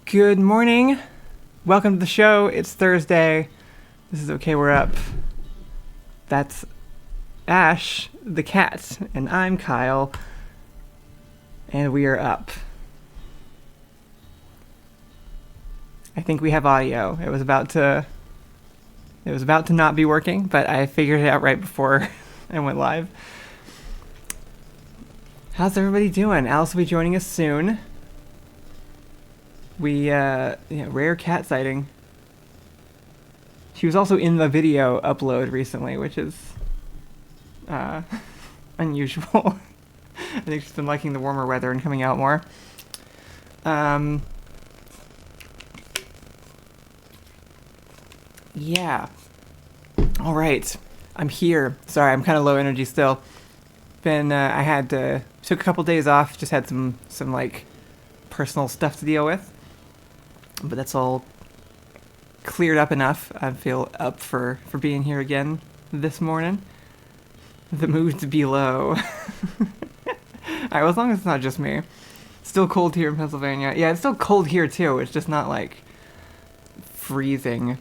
Good morning. Welcome to the show. It's Thursday. This is Okay, We're Up. That's Ash, the cat, and I'm Kyle. And we are up. I think we have audio. It was about to not be working, but I figured it out right before I went live. How's everybody doing? Alice will be joining us soon. Rare cat sighting. She was also in the video upload recently, which is unusual. I think she's been liking the warmer weather and coming out more. Yeah. All right. I'm here. Sorry, I'm kind of low energy still. Took a couple days off. Just had some like personal stuff to deal with. But that's all cleared up enough. I feel up for being here again this morning. The mood's below. Alright, well, as long as it's not just me. Still cold here in Pennsylvania. Yeah, it's still cold here too. It's just not like freezing.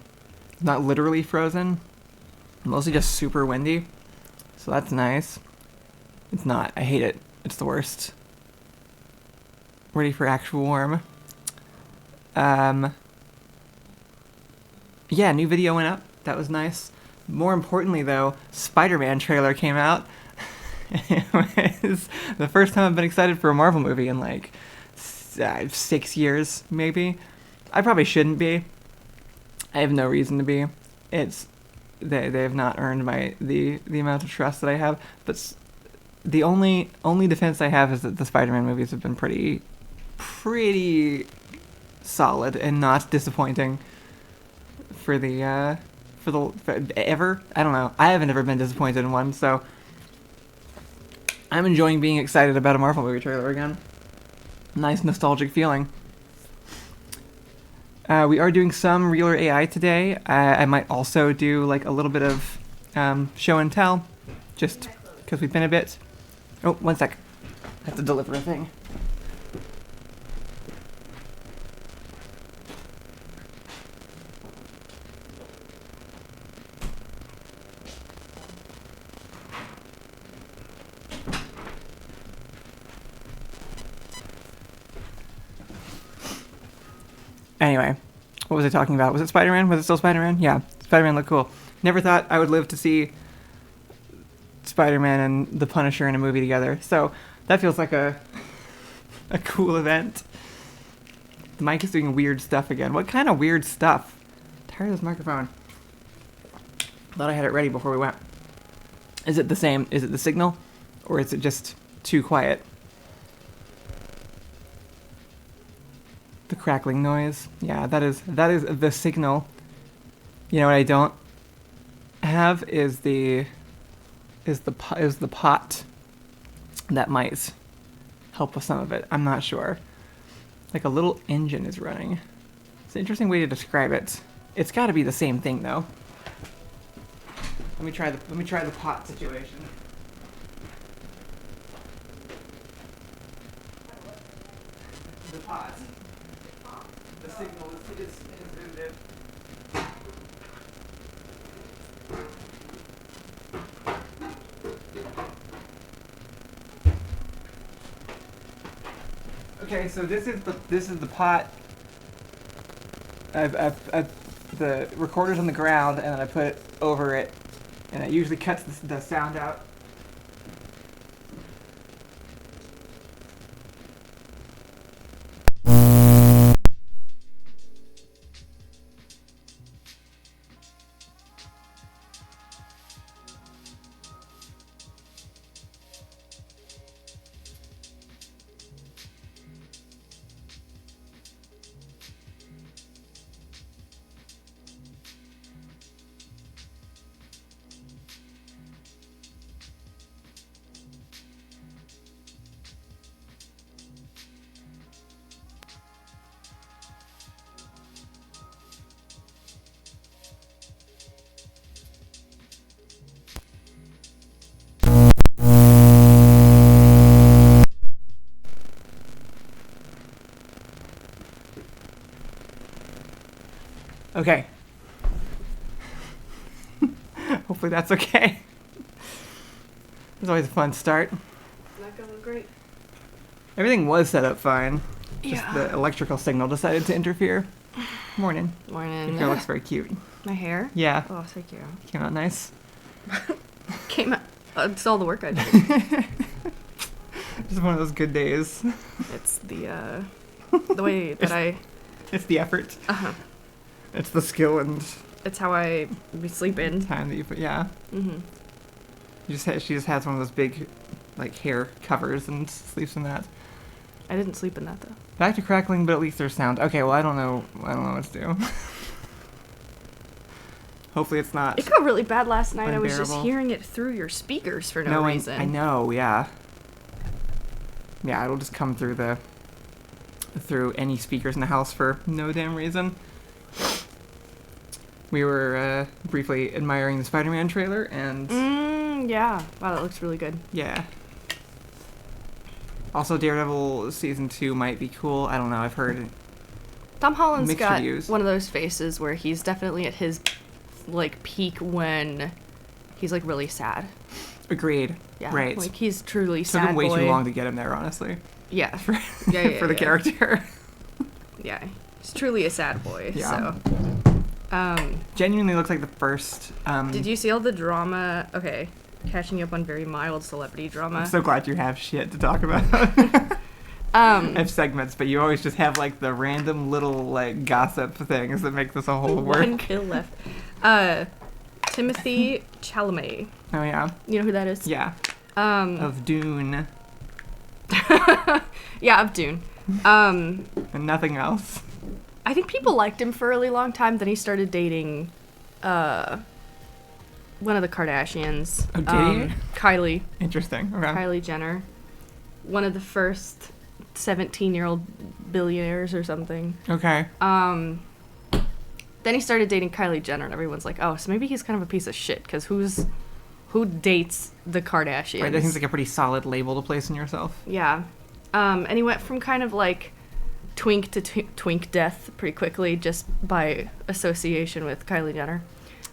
Not literally frozen. Mostly just super windy. So that's nice. It's not. I hate it. It's the worst. Ready for actual warm. Yeah, new video went up. That was nice. More importantly, though, Spider-Man trailer came out. It was the first time I've been excited for a Marvel movie in like 6 years, maybe. I probably shouldn't be. I have no reason to be. They have not earned the amount of trust that I have. But the only defense I have is that the Spider-Man movies have been pretty solid and not disappointing for ever. I don't know. I haven't ever been disappointed in one, so I'm enjoying being excited about a Marvel movie trailer again. Nice nostalgic feeling. We are doing some Realer AI today. I might also do like a little bit of show and tell, just because we've been a bit. Oh, one sec. I have to deliver a thing. Anyway, what was I talking about? Was it Spider-Man? Was it still Spider-Man? Yeah, Spider-Man looked cool. Never thought I would live to see Spider-Man and the Punisher in a movie together. So that feels like a cool event. The mic is doing weird stuff again. What kind of weird stuff? I'm tired of this microphone. Thought I had it ready before we went. Is it the same? Is it the signal? Or is it just too quiet? The crackling noise. Yeah, that is the signal. You know what I don't have is the pot that might help with some of it. I'm not sure. Like a little engine is running. It's an interesting way to describe it. It's got to be the same thing though. Let me try the pot situation. The pot. The signal is inhibited. Okay, so this is the pot. The recorder's on the ground, and then I put it over it, and it usually cuts the sound out. Okay. Hopefully that's okay. It's always a fun start. Not going great. Everything was set up fine. Just Yeah. the electrical signal decided to interfere. Morning. Morning. Your hair looks very cute. My hair? Yeah. Oh, thank you. Came out nice. Came out. It's all the work I did. Just one of those good days. It's the way that I. It's the effort. It's the skill and It's how I be sleeping. time that you put. Yeah. Mm-hmm. She just has one of those big, like, hair covers and sleeps in that. I didn't sleep in that though. Back to crackling, but at least there's sound. Okay, well I don't know what to do. Hopefully it's not. It got really bad last night. I was just unbearable. hearing it through your speakers for no reason. I know. Yeah. Yeah, it'll just come through any speakers in the house for no damn reason. We were briefly admiring the Spider-Man trailer, and Yeah. Wow, that looks really good. yeah. Also, Daredevil season 2 might be cool. I don't know. I've heard. Tom Holland's Mixed got reviews. one of those faces where he's definitely at his like peak when he's like really sad. Agreed. Yeah. Right. Like he's truly Took sad him way boy. tue long to get him there, honestly. Yeah. For, Yeah, for the yeah. character. Yeah. He's truly a sad boy. Yeah. So. Genuinely looks like the first. Did you see all the drama? Okay. Catching up on very mild celebrity drama. I'm so glad you have shit to talk about. I have segments, but you always just have like the random little like gossip things that make this a whole work. One kill left. Timothy Chalamet. Oh yeah. You know who that is? Yeah. Of Dune Yeah, of Dune. and nothing else. I think people liked him for a really long time. Then he started dating one of the Kardashians. Oh, did he? Kylie. Interesting. Okay. Kylie Jenner. One of the first 17-year-old billionaires or something. Okay. Then he started dating Kylie Jenner, and everyone's like, oh, so maybe he's kind of a piece of shit, because who dates the Kardashians? Right. That seems like a pretty solid label to place on yourself. Yeah. And he went from kind of like twink to twink death pretty quickly, just by association with Kylie Jenner.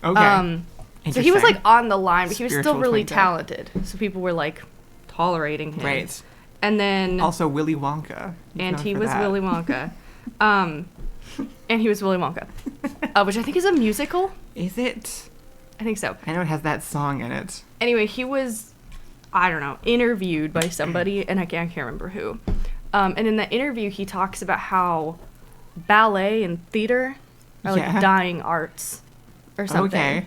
Okay. So he was like on the line, but he was Spiritual still really twink death. talented. So people were like tolerating him. Right. And then Also Willy Wonka. He's and known he for was that. Willy Wonka. And he was Willy Wonka, which I think is a musical. Is it? I think so. I know it has that song in it. Anyway, he was, I don't know, interviewed by somebody, and I can't remember who. And in that interview, he talks about how ballet and theater are like Yeah. dying arts or something. Okay.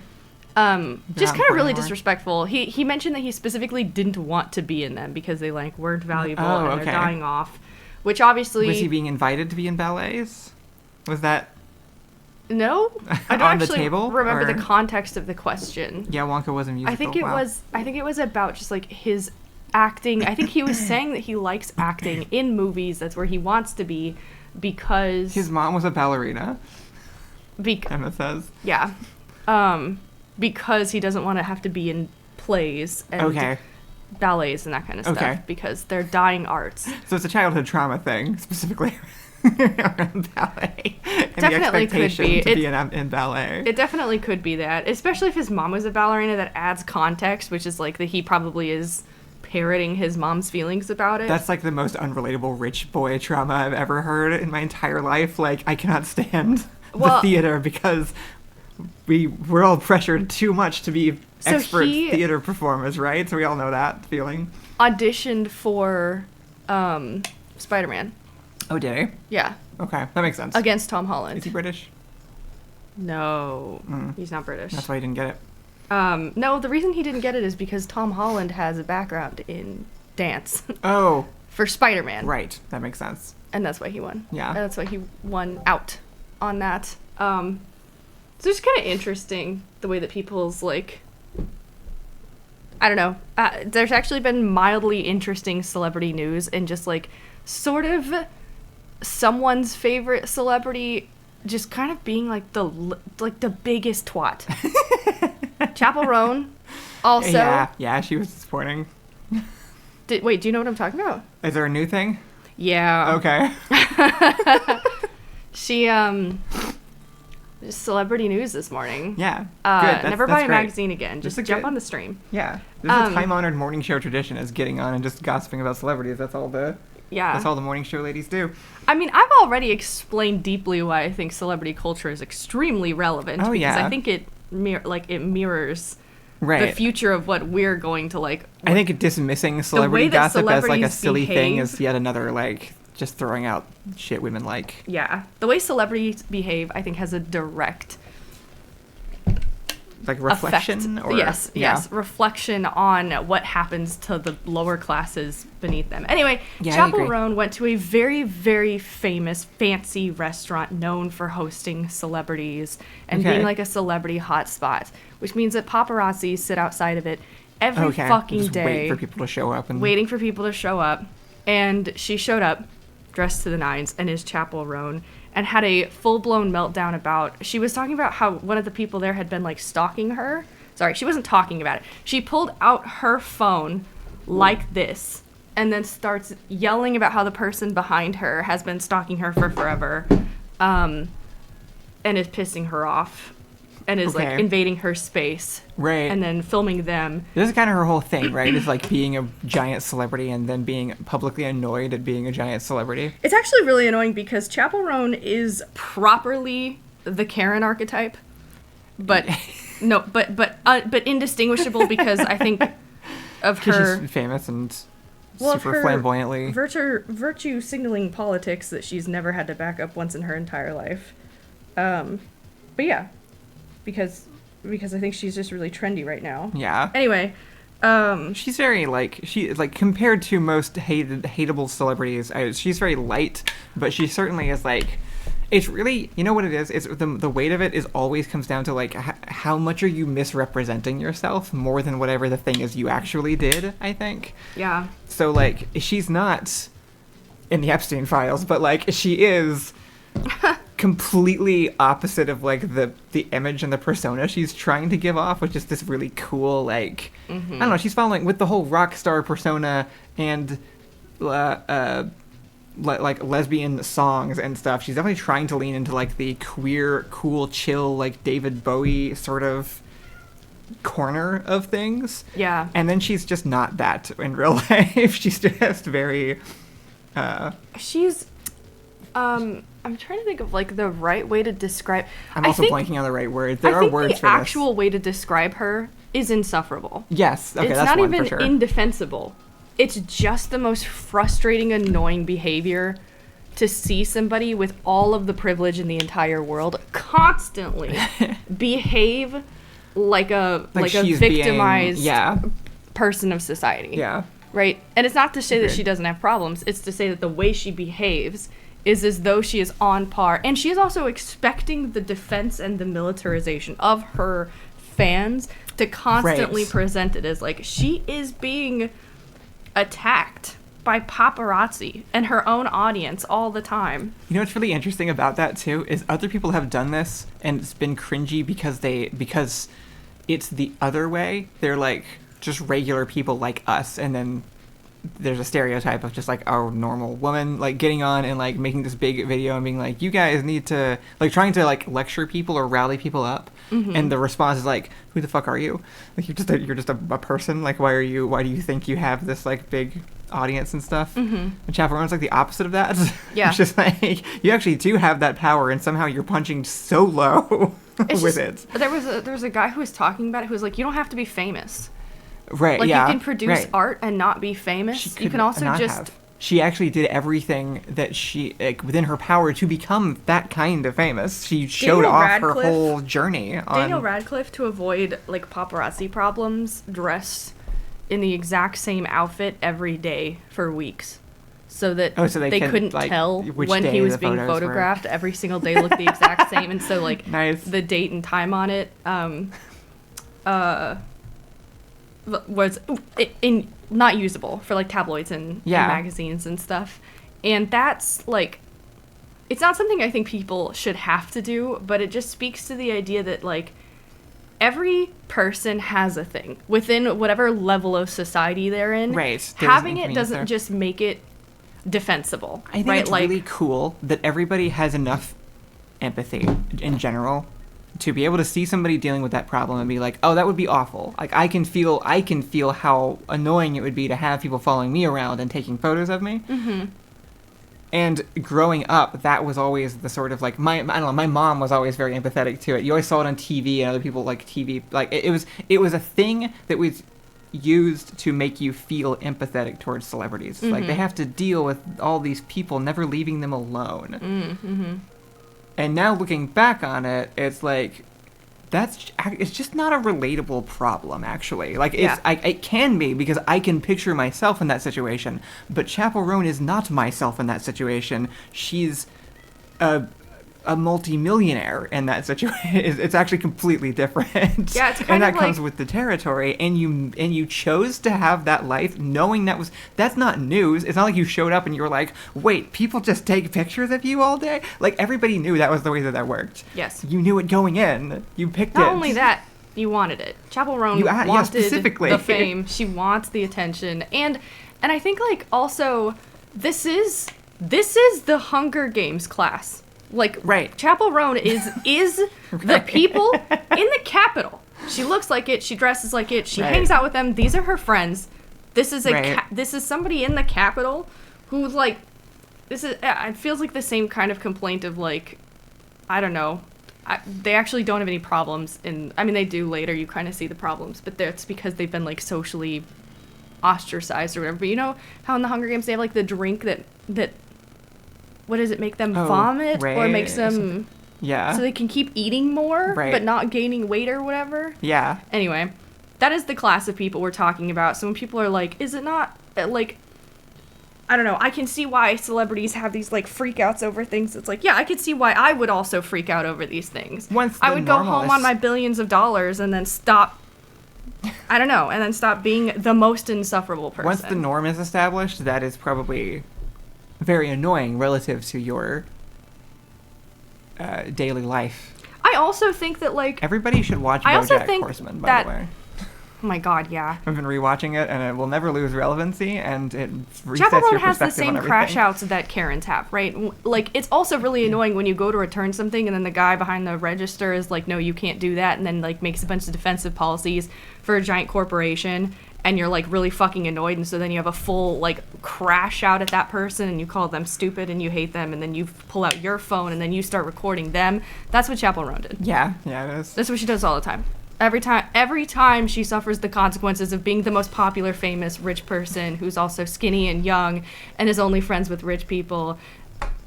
Just Not kind of really important anymore. disrespectful. He mentioned that he specifically didn't want to be in them because they like weren't valuable Oh, and okay. they're dying off. Which obviously Was he being invited to be in ballets? Was that no, I don't on the actually table, remember or- the context of the question. Yeah, Wonka was a musical. I think it Wow. was. I think it was about just like his acting. I think he was saying that he likes acting in movies. That's where he wants to be, because His mom was a ballerina, bec- Emma says. yeah, because he doesn't want to have to be in plays and Okay. ballets and that kind of stuff, Okay. because they're dying arts. So it's a childhood trauma thing, specifically around ballet. And Definitely the could expectation be. to be in ballet. It definitely could be that, especially if his mom was a ballerina. That adds context, which is like that he probably is parroting his mom's feelings about it. That's like the most unrelatable rich boy trauma I've ever heard in my entire life. Like, I cannot stand Well- the theater because we're all pressured too much to be So expert he- theater performers, right? So we all know that feeling. Auditioned for Spider-Man. Oh, did he? Yeah, Okay, that makes sense. against Tom Holland. Is he British? No, Mm. he's not British. That's why he didn't get it. No, the reason he didn't get it is because Tom Holland has a background in dance Oh, for Spider-Man. right. That makes sense. And that's why he won. Yeah. And that's why he won out on that. So it's kind of interesting the way that people's like, I don't know. There's actually been mildly interesting celebrity news and just like sort of someone's favorite celebrity just kind of being like the biggest twat. Chappell Roan also. Yeah, she was disappointing. Wait, do you know what I'm talking about? Is there a new thing? Yeah. Okay. She celebrity news this morning. Yeah. Good. That's Never buy a great. magazine again. Just That's a jump good- on the stream. Yeah. This is a time-honored morning show tradition, is getting on and just gossiping about celebrities. That's all the morning show ladies do. I mean, I've already explained deeply why I think celebrity culture is extremely relevant. Oh, because yeah. I think it mirrors Right. the future of what we're going to like. I think dismissing celebrity that gossip as like a celebrities silly thing behave- is yet another like just throwing out shit women like. Yeah, the way celebrities behave, I think, has a direct Like reflection effect. or Yes, reflection on what happens to the lower classes beneath them. Anyway, Yeah, I Chapel agree. Roan went to a very, very famous, fancy restaurant known for hosting celebrities and Okay. being like a celebrity hotspot, which means that paparazzi sit outside of it every Okay. fucking Just day, wait for people to show up and waiting for people to show up. And she showed up, dressed to the nines, and is Chapel Roan, and had a full-blown meltdown about... She was talking about how one of the people there had been, like, stalking her. Sorry, she wasn't talking about it. She pulled out her phone like this, and then starts yelling about how the person behind her has been stalking her for forever, and is pissing her off, and is, like, Okay. invading her space, right. and then filming them. This is kind of her whole thing, right? It's like being a giant celebrity and then being publicly annoyed at being a giant celebrity. It's actually really annoying because Chapel Roan is properly the Karen archetype, but but indistinguishable because I think of Because her she's famous and of super her flamboyantly. virtue signaling politics that she's never had to back up once in her entire life. But yeah, because I think she's just really trendy right now. Yeah. Anyway, She's very compared to most hateable celebrities. She's very light, but she certainly is like. It's really, you know what it is? It's the weight of it is always comes down to like how much are you misrepresenting yourself more than whatever the thing is you actually did. I think. yeah. So like she's not in the Epstein files, but like she is completely opposite of like the image and the persona she's trying to give off, which is this really cool like I don't know, she's following with the whole rock star persona and like lesbian songs and stuff. She's definitely trying to lean into like the queer, cool, chill, like David Bowie sort of corner of things. Yeah. And then she's just not that in real life. She's just very She's I'm trying to think of like the right way to describe. I'm I also think, blanking on the right word. I There are think words the for actual way to describe her is insufferable. this. Yes. Okay, It's that's not one even for sure. indefensible. It's just the most frustrating, annoying behavior to see somebody with all of the privilege in the entire world constantly behave like a she's victimized being, person of society. yeah. Right? And it's not to say that Agreed. she doesn't have problems. It's to say that the way she behaves is as though she is on par. And she is also expecting the defense and the militarization of her fans to constantly Right. present it as like she is being attacked by paparazzi and her own audience all the time. You know what's really interesting about that too is other people have done this and it's been cringy because it's the other way. They're like just regular people like us, and then there's a stereotype of just like our normal woman like getting on and like making this big video and being like, you guys need to like trying to like lecture people or rally people up, and the response is like, who the fuck are you? Like you're just a person. Like why do you think you have this like big audience and stuff? And Chapel Roan's like the opposite of that. Yeah. It's just like you actually do have that power, and somehow you're punching so low It's with just, it. there was a guy who was talking about it who was like, you don't have to be famous. Right. Like yeah. you can produce right. art and not be famous. She You could can also not just have. She actually did everything that she like, within her power to become that kind of famous. She showed Daniel off her Radcliffe- whole journey on Daniel Radcliffe, to avoid like paparazzi problems, dressed in the exact same outfit every day for weeks, so that Oh, so they can, couldn't like, tell which when he day was the being photos were. photographed. Every single day looked the exact same, and so like Nice. the date and time on it was in not usable for like tabloids and Yeah. magazines and stuff. And that's like, it's not something I think people should have to do, but it just speaks to the idea that like every person has a thing within whatever level of society they're in. Right. There's Having it inconvenience doesn't there. just make it defensible. I think right? it's like really cool that everybody has enough empathy in general to be able to see somebody dealing with that problem and be like, oh, that would be awful. Like I can feel how annoying it would be to have people following me around and taking photos of me. Mm-hmm. And growing up, that was always the sort of like my mom was always very empathetic to it. You always saw it on TV and other people like TV. Like it was a thing that was used to make you feel empathetic towards celebrities. Mm-hmm. Like they have to deal with all these people never leaving them alone. Mm-hmm. And now looking back on it, it's like it's just not a relatable problem, actually. Like it can be because I can picture myself in that situation, but Chappell Roan is not myself in that situation. She's a multimillionaire in that situation. It's actually completely different. Yeah, it's kind and that of comes like, with the territory. And you chose to have that life, knowing that's not news. It's not like you showed up and you were like, wait, people just take pictures of you all day. Like everybody knew that was the way that worked. yes. You knew it going in. You picked it. Not only that, you wanted it. Chappell Roan wanted specifically the fame. She wants the attention, and I think like also this is the Hunger Games class. Like Right. Chappell Roan is the people in the Capitol. She looks like it. She dresses like it. She Right. hangs out with them. These are her friends. This is Right. this is somebody in the Capitol who's like, this is. It feels like the same kind of complaint of like, I don't know. They actually don't have any problems I mean, they do later. You kind of see the problems, but it's because they've been like socially ostracized or whatever. But you know how in the Hunger Games they have like the drink that what does it make them vomit or right. makes them Yeah. so they can keep eating more Right. but not gaining weight or whatever. Yeah. Anyway, that is the class of people we're talking about. So when people are like, is it not like, I don't know, I can see why celebrities have these like freakouts over things. It's like, yeah, I could see why I would also freak out over these things. Once I the would go home normal on is- my billions of dollars and then stop, I don't know, and then stop being the most insufferable person. Once the norm is established, that is probably very annoying relative to your daily life. I also think that like, Everybody should watch I also BoJack think Horseman, by that- the way. oh my god, yeah. I've been rewatching it, and it will never lose relevancy, and it resets Chappell Roan your has the perspective on same everything. crash outs that Karens have, right? Like, it's also really annoying when you go to return something and then the guy behind the register is like, no, you can't do that, and then, like, makes a bunch of defensive policies for a giant corporation, and you're, like, really fucking annoyed, and so then you have a full, like, crash out at that person, and you call them stupid, and you hate them, and then you pull out your phone, and then you start recording them. That's what Chappell Roan did. Yeah, it is. That's what she does all the time. Every time she suffers the consequences of being the most popular, famous, rich person who's also skinny and young and is only friends with rich people.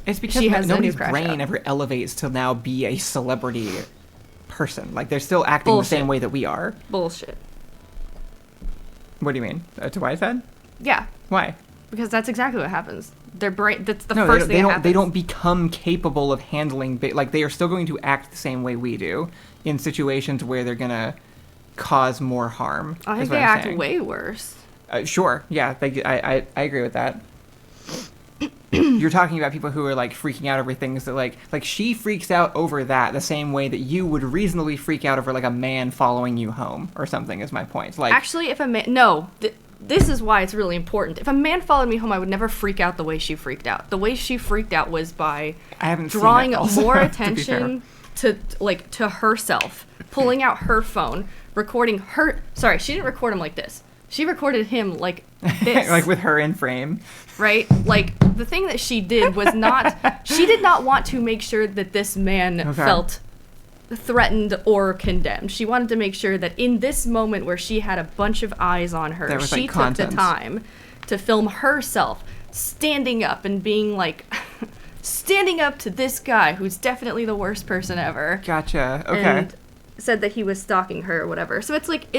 It's because she has a new nobody's crash brain out. ever elevates to now be a celebrity person. Like, they're still acting Bullshit. the same way that we are. Bullshit. What do you mean? To what I said? Yeah, Why? because that's exactly what happens. Their brain, that's the No, first they thing that don't. They happens. don't become capable of handling. Like, they are still going to act the same way we do in situations where they're gonna cause more harm. I is think what they I'm act saying. way worse. Sure. Yeah. I agree with that. You're talking about people who are like freaking out over things that like she freaks out over that the same way that you would reasonably freak out over like a man following you home or something. Is my point. Like, Actually, if a man, this is why it's really important. If a man followed me home, I would never freak out the way she freaked out. The way she freaked out was by I haven't seen drawing it also, more to be attention to herself, pulling out her phone, recording her. Sorry, she didn't record him like this. She recorded him like this. like with her in frame. Right? Like, the thing that she did was not, she did not want to make sure that this man Okay. felt threatened or condemned. She wanted to make sure that in this moment where she had a bunch of eyes on her, There was, she like, took content. the time to film herself standing up and being like, standing up to this guy who's definitely the worst person ever. Gotcha. Okay. And said that he was stalking her or whatever. So it's like,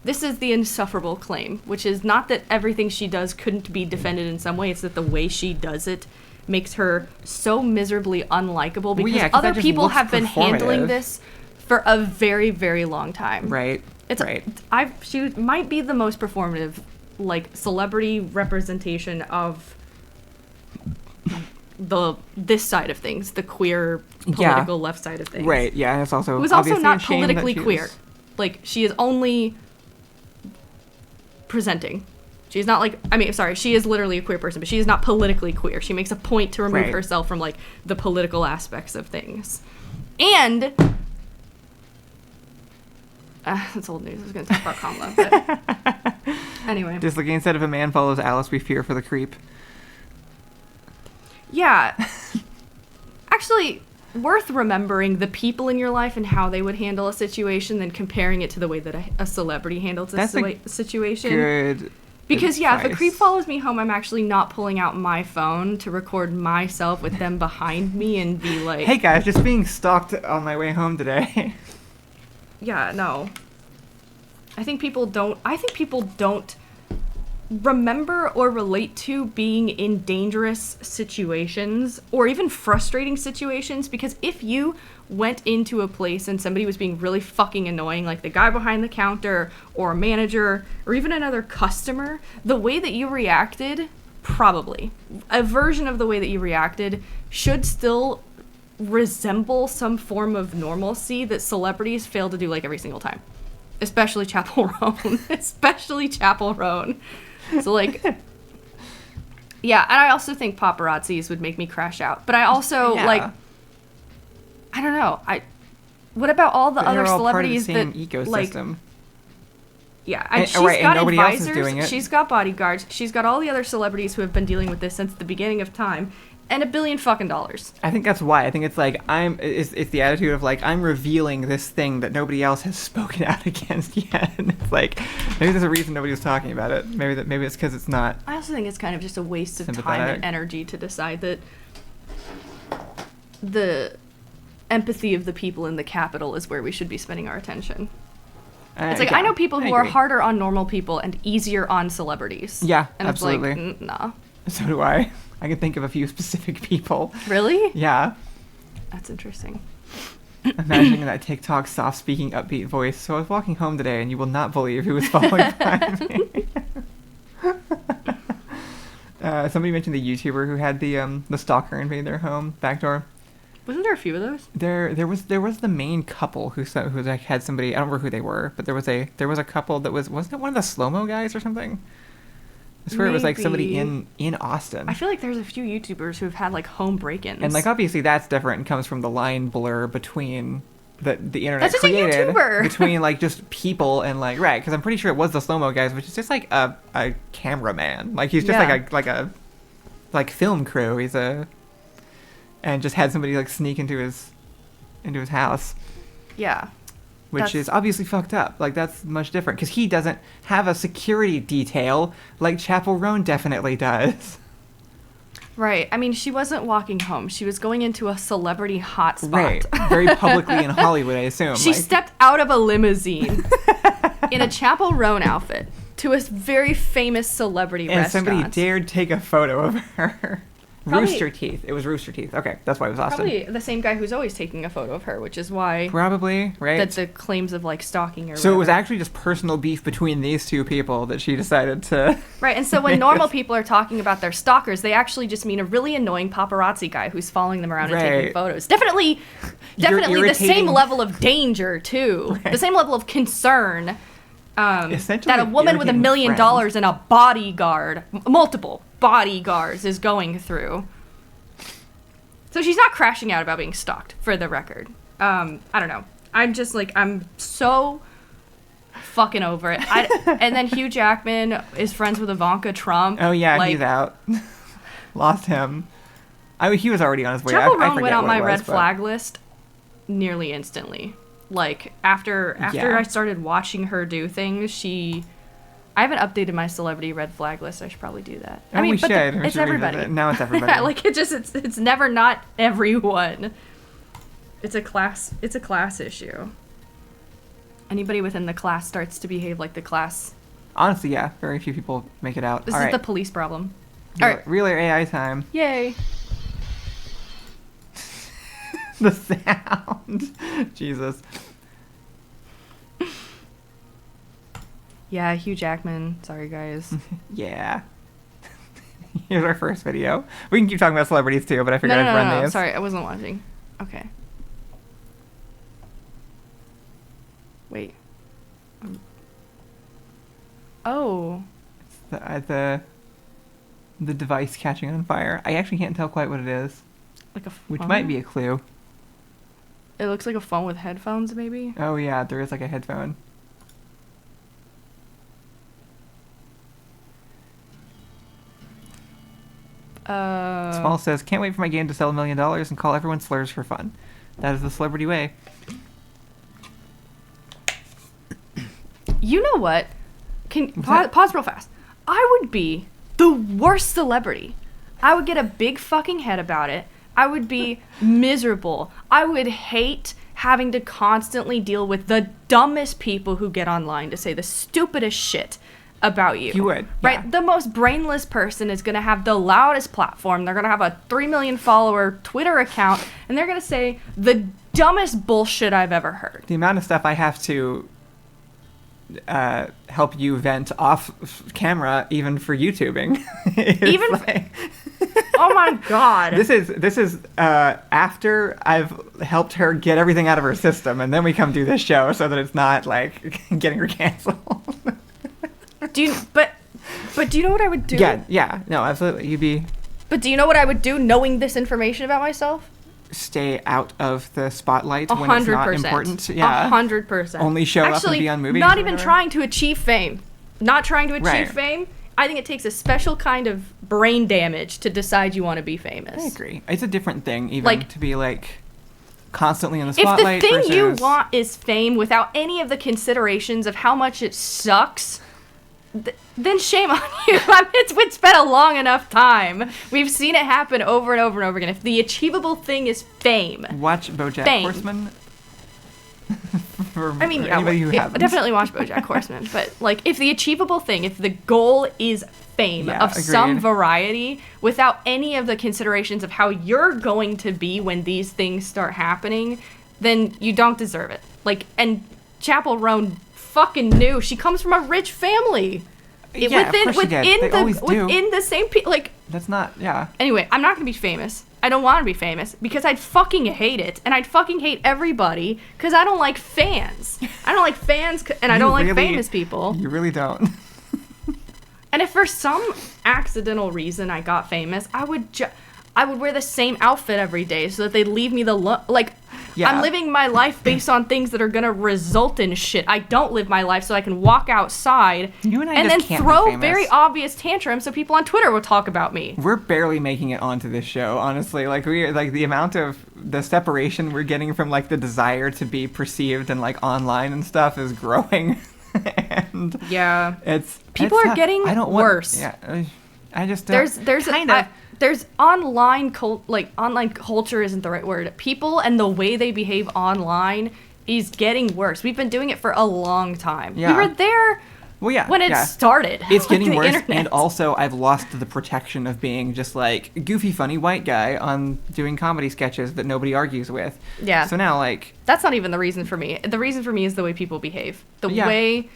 this is the insufferable claim, which is not that everything she does couldn't be defended in some way. It's that the way she does it makes her so miserably unlikable because yeah, 'cause that other just people looks have been handling performative. this for a very, very long time. Right. It's right. she might be the most performative, like, celebrity representation of this side of things, the queer political left side of things. Right. Yeah. It's also Who's also obviously not a shame that politically she queer. is- Like, she is only presenting. She's not like, I mean, sorry, she is literally a queer person, but she is not politically queer. She makes a point to remove Right. herself from, like, the political aspects of things. And That's old news. I was going to talk about Kamala, but anyway. Just like instead of a man follows Alice, we fear for the creep. Yeah. Actually, worth remembering the people in your life and how they would handle a situation, than comparing it to the way that a celebrity handles a situation. Good. Because, yeah, if a advice. creep follows me home, I'm actually not pulling out my phone to record myself with them behind me and be like... Hey guys, just being stalked on my way home today. Yeah, no. I think people don't remember or relate to being in dangerous situations or even frustrating situations, because if you went into a place and somebody was being really fucking annoying, like the guy behind the counter or a manager or even another customer, the way that you reacted, probably a version of the way that you reacted, should still resemble some form of normalcy that celebrities fail to do like every single time. Especially Chapel Roan. Especially Chapel Roan. So, like, yeah, and I also think paparazzis would make me crash out. But I also, Yeah. like, I don't know. What about all the But other they're all celebrities part of the same that, like, ecosystem. yeah, And- she's right, and got nobody else is advisors, doing it. she's got bodyguards, she's got all the other celebrities who have been dealing with this since the beginning of time, and $1 billion fucking dollars. I think that's why. I think it's like it's the attitude of like I'm revealing this thing that nobody else has spoken out against yet, and it's like maybe there's a reason nobody's talking about it. Maybe it's because it's not. I also think it's kind of just a waste of time Sympathetic. and energy to decide that the empathy of the people in the Capitol is where we should be spending our attention. It's like, yeah, I know people who are agree. harder on normal people and easier on celebrities. Yeah, and absolutely. it's like, nah. So do I. I can think of a few specific people. Really? Yeah. That's interesting. Imagining that TikTok soft speaking upbeat voice. So I was walking home today and you will not believe who was following behind me. Somebody mentioned the YouTuber who had the stalker invade their home backdoor. Wasn't there a few of those? There was the main couple who like had somebody. I don't remember who they were, but there was a couple that wasn't it one of the slow-mo guys or something? I swear it was like somebody Maybe. in Austin. I feel like there's a few YouTubers who have had like home break-ins. And like obviously that's different and comes from the line blur between the internet That's just a created YouTuber. between like just people and like right, because I'm pretty sure it was the slow-mo guys, which is just like a cameraman. Like he's just Yeah. like a film crew. And just had somebody like sneak into his house, yeah. which That's- is obviously fucked up. Like that's much different because he doesn't have a security detail like Chapel Roan definitely does. Right. I mean, she wasn't walking home. She was going into a celebrity hotspot. Right, very publicly in Hollywood, I assume. She like, stepped out of a limousine in a Chapel Roan outfit to a very famous celebrity and restaurant. somebody dared take a photo of her. Probably- Rooster Teeth. It was Rooster Teeth. Okay, that's why it was Austin. Probably the same guy who's always taking a photo of her, which is why Probably, right? that the claims of like stalking or So it was whatever. actually just personal beef between these two people that she decided to. Right, and so when normal people are talking about their stalkers, they actually just mean a really annoying paparazzi guy who's following them around and taking Right. photos. Definitely the same irritating- level of danger too. The same level of concern Essentially that a woman with $1 irritating million friend. and a bodyguard, multiple bodyguards, is going through. So she's not crashing out about being stalked, for the record. I don't know. I'm just like, I'm so fucking over it. And then Hugh Jackman is friends with Ivanka Trump. Oh yeah, like, he's out. Lost him. I mean, he was already on his way. Chapel I Roan forget went on what my it was, red but- flag list nearly instantly. Like after Yeah. I started watching her do things, I haven't updated my celebrity red flag list. I should probably do that. Oh, we but should. We it's should revisit everybody. it. Now it's everybody. like it's never not everyone. It's a class issue. Anybody within the class starts to behave like the class. Honestly, yeah, very few people make it out. This All is right. the police problem. Real, All right. Real AI time. Yay. The sound. Jesus. Yeah, Hugh Jackman. Sorry, guys. Yeah. Here's our first video. We can keep talking about celebrities too, but I figured No, I'd no, run no, no. these. Sorry, I wasn't watching. Okay. Wait. Oh. The device catching on fire. I actually can't tell quite what it is, Like a which phone? might be a clue. It looks like a phone with headphones, maybe? Oh yeah, there is like a headphone. Small says, can't wait for my game to sell $1 million and call everyone slurs for fun. That is the celebrity way. You know what? that? Pause real fast. I would be the worst celebrity. I would get a big fucking head about it. I would be miserable. I would hate having to constantly deal with the dumbest people who get online to say the stupidest shit about you. You would, Right? yeah. The most brainless person is going to have the loudest platform. They're going to have a 3 million follower Twitter account, and they're going to say the dumbest bullshit I've ever heard. The amount of stuff I have to help you vent off camera, even for YouTubing. Even like, Oh my god. this is after I've helped her get everything out of her system, and then we come do this show so that it's not like getting her canceled. Do you but do you know what I would do? Yeah, no, absolutely. You'd be But do you know what I would do knowing this information about myself? stay out of the spotlight when it's not 100%. important. Yeah, 100%. Only show up and Actually, be on movies not or even whatever? trying to achieve fame. Not trying to achieve Right. fame. I think it takes a special kind of brain damage to decide you want to be famous. I agree. It's a different thing, even Like- to be like constantly in the If the spotlight. thing you versus- want is fame without any of the considerations of how much it sucks, then shame on you. I mean, it's been a long enough time. We've seen it happen over and over and over again. If the achievable thing is fame, watch BoJack Fame. Horseman. For I mean, yeah, anybody who hasn't. definitely watch BoJack Horseman. But like, if the achievable thing, if the goal is fame Yeah, of some agreed. variety, without any of the considerations of how you're going to be when these things start happening, then you don't deserve it. Like, and Chapel Roan fucking knew she comes from a rich family. Yeah, of course she did. They always do. Within the same like. That's not. Yeah. Anyway, I'm not gonna be famous. I don't want to be famous because I'd fucking hate it, and I'd fucking hate everybody because I don't like fans. I don't like fans, and I You don't like really- famous people. You really don't. And if for some accidental reason I got famous, I would wear the same outfit every day so that they'd leave me like. Yeah. I'm living my life based on things that are gonna result in shit. I don't live my life so I can walk outside You and I and just then can't be throw famous. very obvious tantrums so people on Twitter will talk about me. We're barely making it onto this show, honestly. Like the amount of the separation we're getting from like the desire to be perceived and like online and stuff is growing. And Yeah. People it's are tough. getting I don't want, worse. Yeah, I just don't. There's kind of. there's online online culture isn't the right word. People and the way they behave online is getting worse. We've been doing it for a long time. Yeah. We were there Well, yeah, when it yeah. started. It's with getting the worse, internet. and also I've lost the protection of being just like goofy, funny white guy on doing comedy sketches that nobody argues with. Yeah. So now, like, That's not even the reason for me. The reason for me is the way people behave. The Yeah. way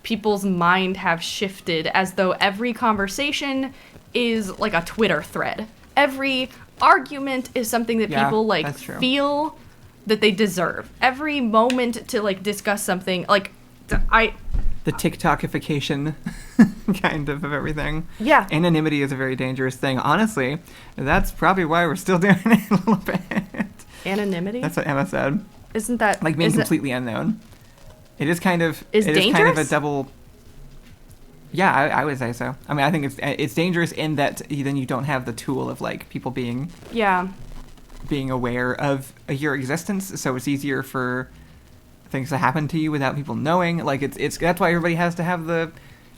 people's mind have shifted as though every conversation is like a Twitter thread. Every argument is something that Yeah, people like that's true. feel that they deserve. Every moment to like discuss something like the TikTokification kind of everything. Yeah. Anonymity is a very dangerous thing. Honestly, that's probably why we're still doing it a little bit. anonymity. That's what Emma said. Isn't that Like being is it- completely unknown. It is kind of Is it is kind of a dangerous? double. Yeah, I would say so. I mean, I think it's dangerous in that then you don't have the tool of like people being Yeah. aware of your existence, so it's easier for things to happen to you without people knowing. Like it's that's why everybody has to have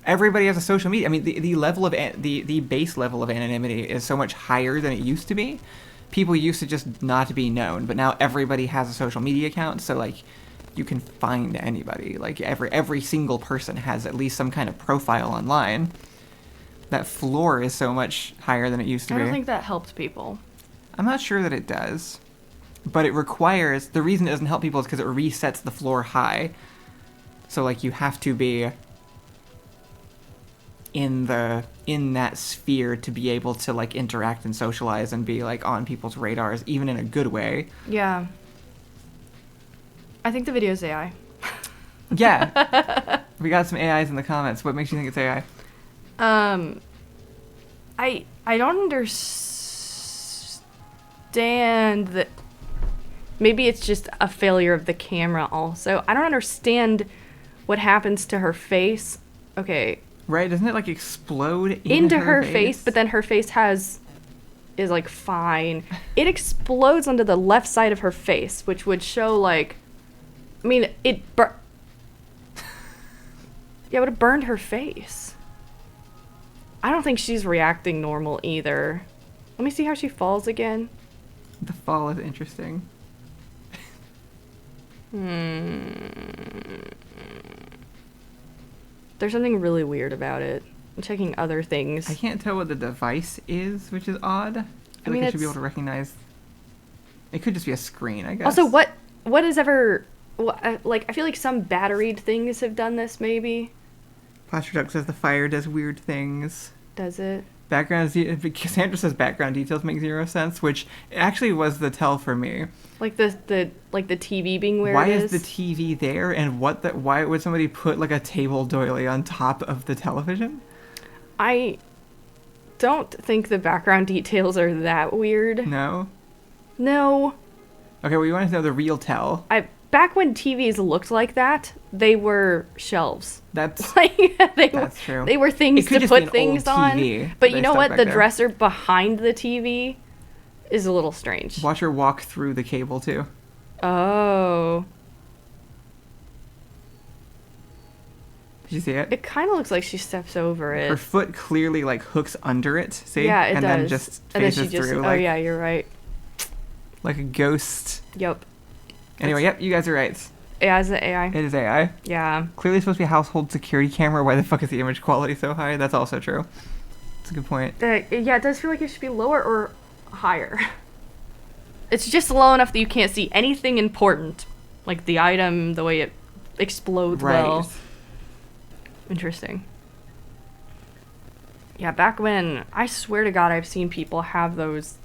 everybody has a social media. I mean, the level of the base level of anonymity is so much higher than it used to be. People used to just not be known, but now everybody has a social media account, so like you can find anybody. Like every single person has at least some kind of profile online. That floor is so much higher than it used to I be. don't think that helped people. I'm not sure that it does, but it requires, the reason it doesn't help people is because it resets the floor high. So like you have to be in that sphere to be able to like interact and socialize and be like on people's radars, even in a good way. Yeah. I think the video is AI. Yeah. We got some AIs in the comments. What makes you think it's AI? I don't understand that. Maybe it's just a failure of the camera also. I don't understand what happens to her face. Okay, Right? Doesn't it like explode into her face, but then her face has is like fine. It explodes onto the left side of her face, which would show like, I mean, yeah, it would have burned her face. I don't think she's reacting normal either. Let me see how she falls again. The fall is interesting. There's something really weird about it. I'm checking other things. I can't tell what the device is, which is odd. I mean, like I should be it's- able to recognize. It could just be a screen, I guess. Also, what is ever like? I feel like some batteried things have done this. Maybe Plaster Duck says the fire does weird things. does it? Cassandra says background details make zero sense, which actually was the tell for me. Like the TV being where Why it is the TV there, and why would somebody put like a table doily on top of the television? I don't think the background details are that weird. No. No. Okay, well, you want to know the real tell? Back when TVs looked like that, they were shelves. That's Like That's true. They were things It could to just be put an things old on. TV But they you know stuck what? back The there. dresser behind the TV is a little strange. Watch her walk through the cable too. Oh. Did you see it? It kind of looks like she steps over it. Her foot clearly like hooks under it. See? Yeah, it and does. then just and then phases she just. through Oh like, yeah, you're right. like a ghost. Yep. Anyway, yep, you guys are right. Yeah, is it AI? It is AI. Yeah. Clearly supposed to be a household security camera. Why the fuck is the image quality so high? That's also true. That's a good point. Yeah, it does feel like it should be lower or higher. It's just low enough that you can't see anything important, like the item, the way it explodes Right. well. Interesting. Yeah, back when, I swear to God, I've seen people have those,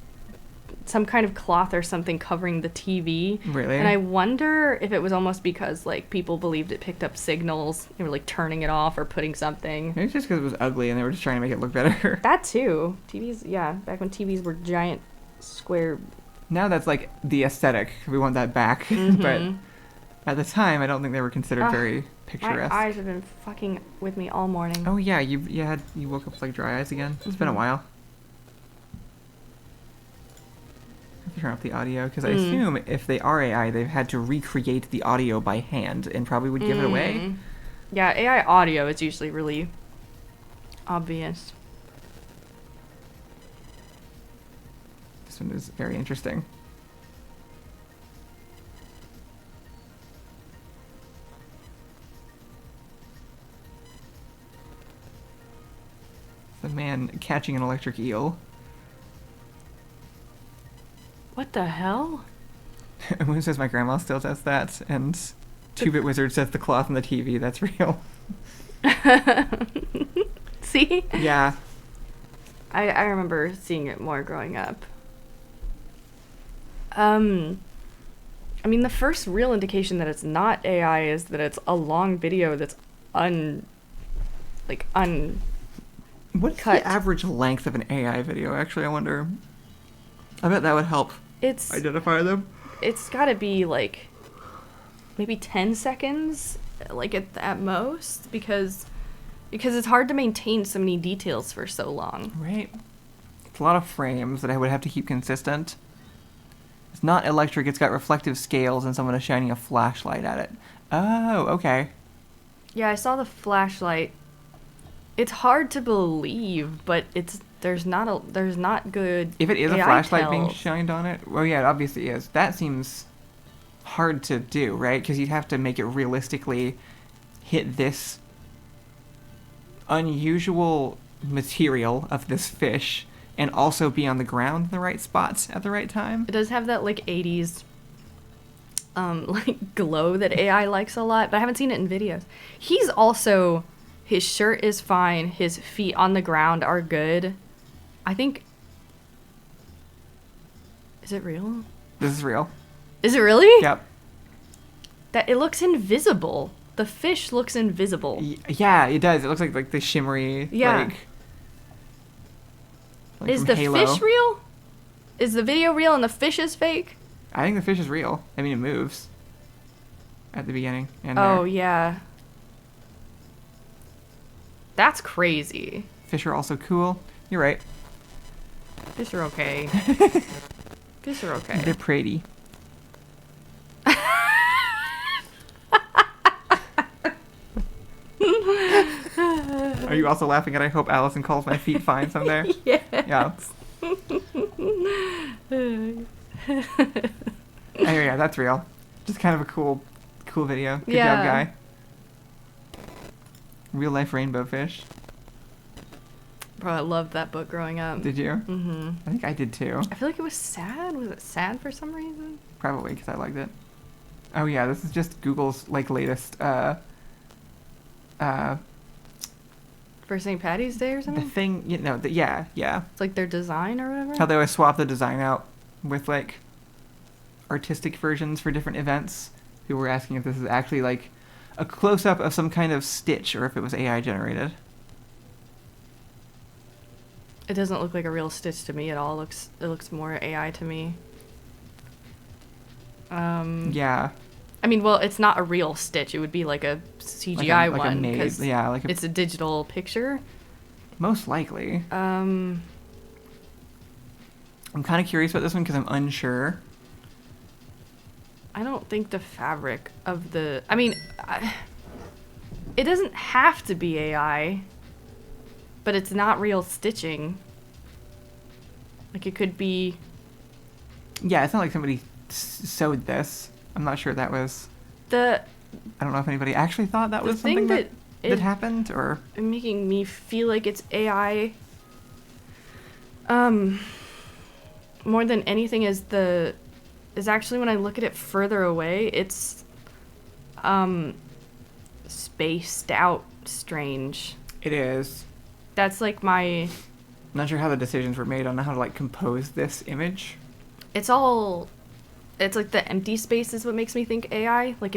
some kind of cloth or something covering the TV. Really? And I wonder if it was almost because, like, people believed it picked up signals. They were, like, turning it off or putting something. Maybe it's just because it was ugly and they were just trying to make it look better. That, too. TVs, yeah, back when TVs were giant square. Now that's like the aesthetic. We want that back. But at the time, I don't think they were considered very My picturesque. eyes have been fucking with me all morning. Oh yeah, you woke up with like dry eyes again. It's been a while. I have to turn off the audio because I assume if they are AI, they've had to recreate the audio by hand and probably would give it away. Yeah, AI audio is usually really obvious. This one is very interesting. The man catching an electric eel. What the hell? Moon says my grandma still does that, and 2-Bit Wizard says the cloth on the TV, that's real. See? Yeah. I remember seeing it more growing up. I mean, the first real indication that it's not AI is that it's a long video that's What's cut. the average length of an AI video, actually, I wonder? I bet that would help It's identify them. it's got to be like maybe 10 seconds, like at most, because it's hard to maintain so many details for so long. Right. It's a lot of frames that I would have to keep consistent. It's not electric, it's got reflective scales and someone is shining a flashlight at it. Oh, okay. Yeah, I saw the flashlight. It's hard to believe, but there's not good. If it is a AI flashlight being tells. shined on it, well, yeah, it obviously is. That seems hard to do, right? Because you'd have to make it realistically hit this unusual material of this fish and also be on the ground in the right spots at the right time. It does have that like 80s like glow that AI likes a lot, but I haven't seen it in videos. He's also, his shirt is fine, his feet on the ground are good. I think, is it real? This is real. Is it really? Yep. That it looks invisible. The fish looks invisible. Yeah, it does. It looks like the shimmery, Yeah. like Is from the Halo. fish real? Is the video real and the fish is fake? I think the fish is real. I mean, it moves at the beginning. And Oh, there. yeah. That's crazy. Fish are also cool. You're right. Fish are okay. Fish are okay. They're pretty. Are you also laughing at I hope Allison calls my feet fine someday? Yeah. Yeah. Anyway, yeah, that's real. Just kind of a cool video. Good Yeah. job, guy. Real life rainbow fish. Bro, I loved that book growing up. Did you? Mm-hmm. I think I did too. I feel like it was sad. Was it sad for some reason? Probably because I liked it. Oh yeah, this is just Google's like latest For St. Patty's Day or the something? thing, you know, yeah. It's like their design or whatever? How they always swap the design out with like artistic versions for different events. People were asking if this is actually like a close up of some kind of Stitch or if it was AI generated. It doesn't look like a real Stitch to me at all. It looks more AI to me. Yeah. I mean, well, it's not a real Stitch. It would be like a CGI like a one maze, because yeah, like it's a digital picture. most likely. Um, I'm kind of curious about this one because I'm unsure. I don't think the fabric of the. I mean, it doesn't have to be AI, but it's not real stitching. Like it could be. Yeah, it's not like somebody sewed this. I'm not sure that was. I I don't know if anybody actually thought that The was thing something that that it- happened or. making me feel like it's AI. More than anything is actually when I look at it further away, it's spaced out strange. It is. That's like my. I'm not sure how the decisions were made on how to like compose this image. It's like the empty space is what makes me think AI. Like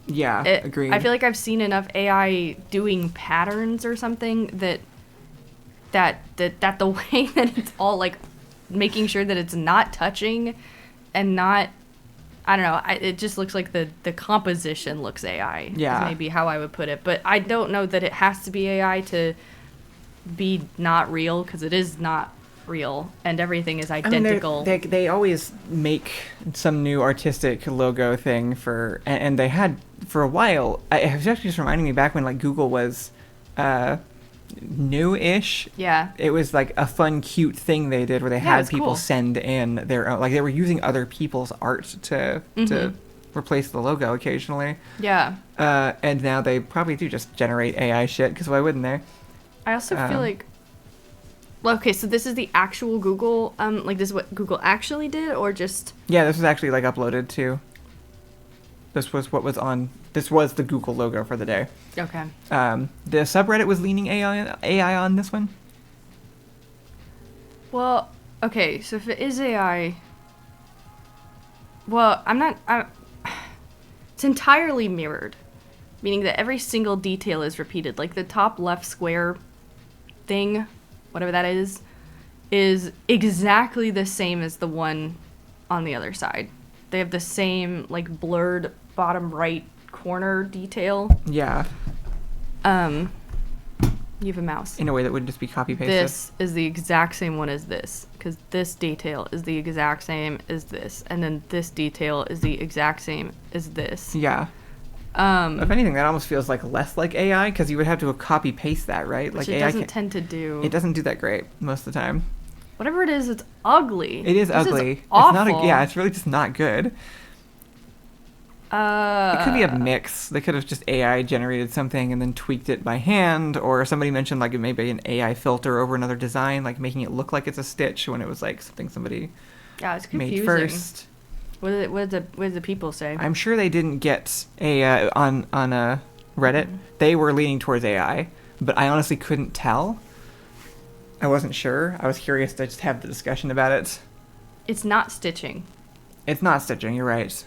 Yeah, agreed. I feel like I've seen enough AI doing patterns or something that the way that it's all like making sure that it's not touching and not. I don't know. It just looks like the composition looks AI. Yeah. Is maybe how I would put it. But I don't know that it has to be AI to be not real because it is not real and everything is identical. They always make some new artistic logo thing for, and they had for a while. It was actually just reminding me back when like Google was new-ish. Yeah. It was like a fun, cute thing they did where they Yeah, it had was people cool. send in their own, like they were using other people's art to replace the logo occasionally. Yeah. And now they probably do just generate AI shit because why wouldn't they? I also feel like. Well, okay, so this is the actual Google. Like this is what Google actually did, or just. Yeah, this was actually like uploaded to. This was what was on. This was the Google logo for the day. Okay. The subreddit was leaning AI on this one. Well, okay, so if it is AI. Well, I'm not. It's entirely mirrored, meaning that every single detail is repeated. Like the top left square thing, whatever that is exactly the same as the one on the other side. They have the same, like, blurred bottom right corner detail. Yeah, You have a mouse. in a way that would just be copy pasted. This is the exact same one as this, because this detail is the exact same as this, and then this detail is the exact same as this. Yeah. If anything, that almost feels like less like AI because you would have to copy paste that, right? Which Like it AI doesn't tend to do. It doesn't do that great most of the time. Whatever it is, it's ugly. It is This ugly. Is awful. It's not yeah, it's really just not good. It could be a mix. They could have just AI generated something and then tweaked it by hand, or somebody mentioned like maybe an AI filter over another design, like making it look like it's a Stitch when it was like something somebody Yeah, it's confusing. made first. What did the people say? I'm sure they didn't get a on a Reddit. They were leaning towards AI, but I honestly couldn't tell. I wasn't sure. I was curious to just have the discussion about it. It's not stitching. It's not stitching. You're right.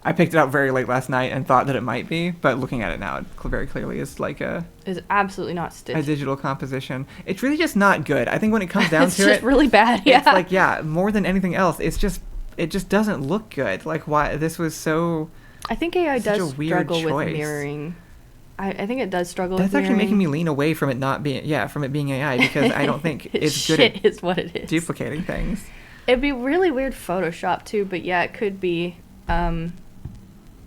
I picked it up very late last night and thought that it might be, but looking at it now, it very clearly is like a It's absolutely not stitching. digital composition. It's really just not good. I think when it comes down It's to just it, really bad. Yeah. it's like more than anything else, it just doesn't look good. Like why this was so. I think AI such a does weird struggle with choice. mirroring. I think it does struggle That's with actually making mirroring. me lean away from it not being, from it being AI, because I don't think it's good Shit at is what it is. duplicating things. It'd be really weird Photoshop too, but yeah, it could be.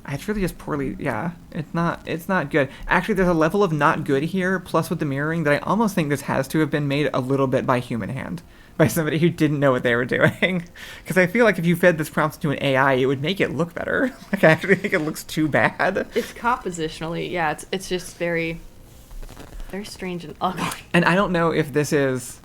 It's really just poorly. Yeah, it's not good. Actually, there's a level of not good here. Plus, with the mirroring, that I almost think this has to have been made a little bit by human hand, by somebody who didn't know what they were doing. Because I feel like if you fed this prompt to an AI, it would make it look better. Like, I actually think it looks too bad. It's compositionally, yeah. It's just very, very strange and ugly. And I don't know if this is.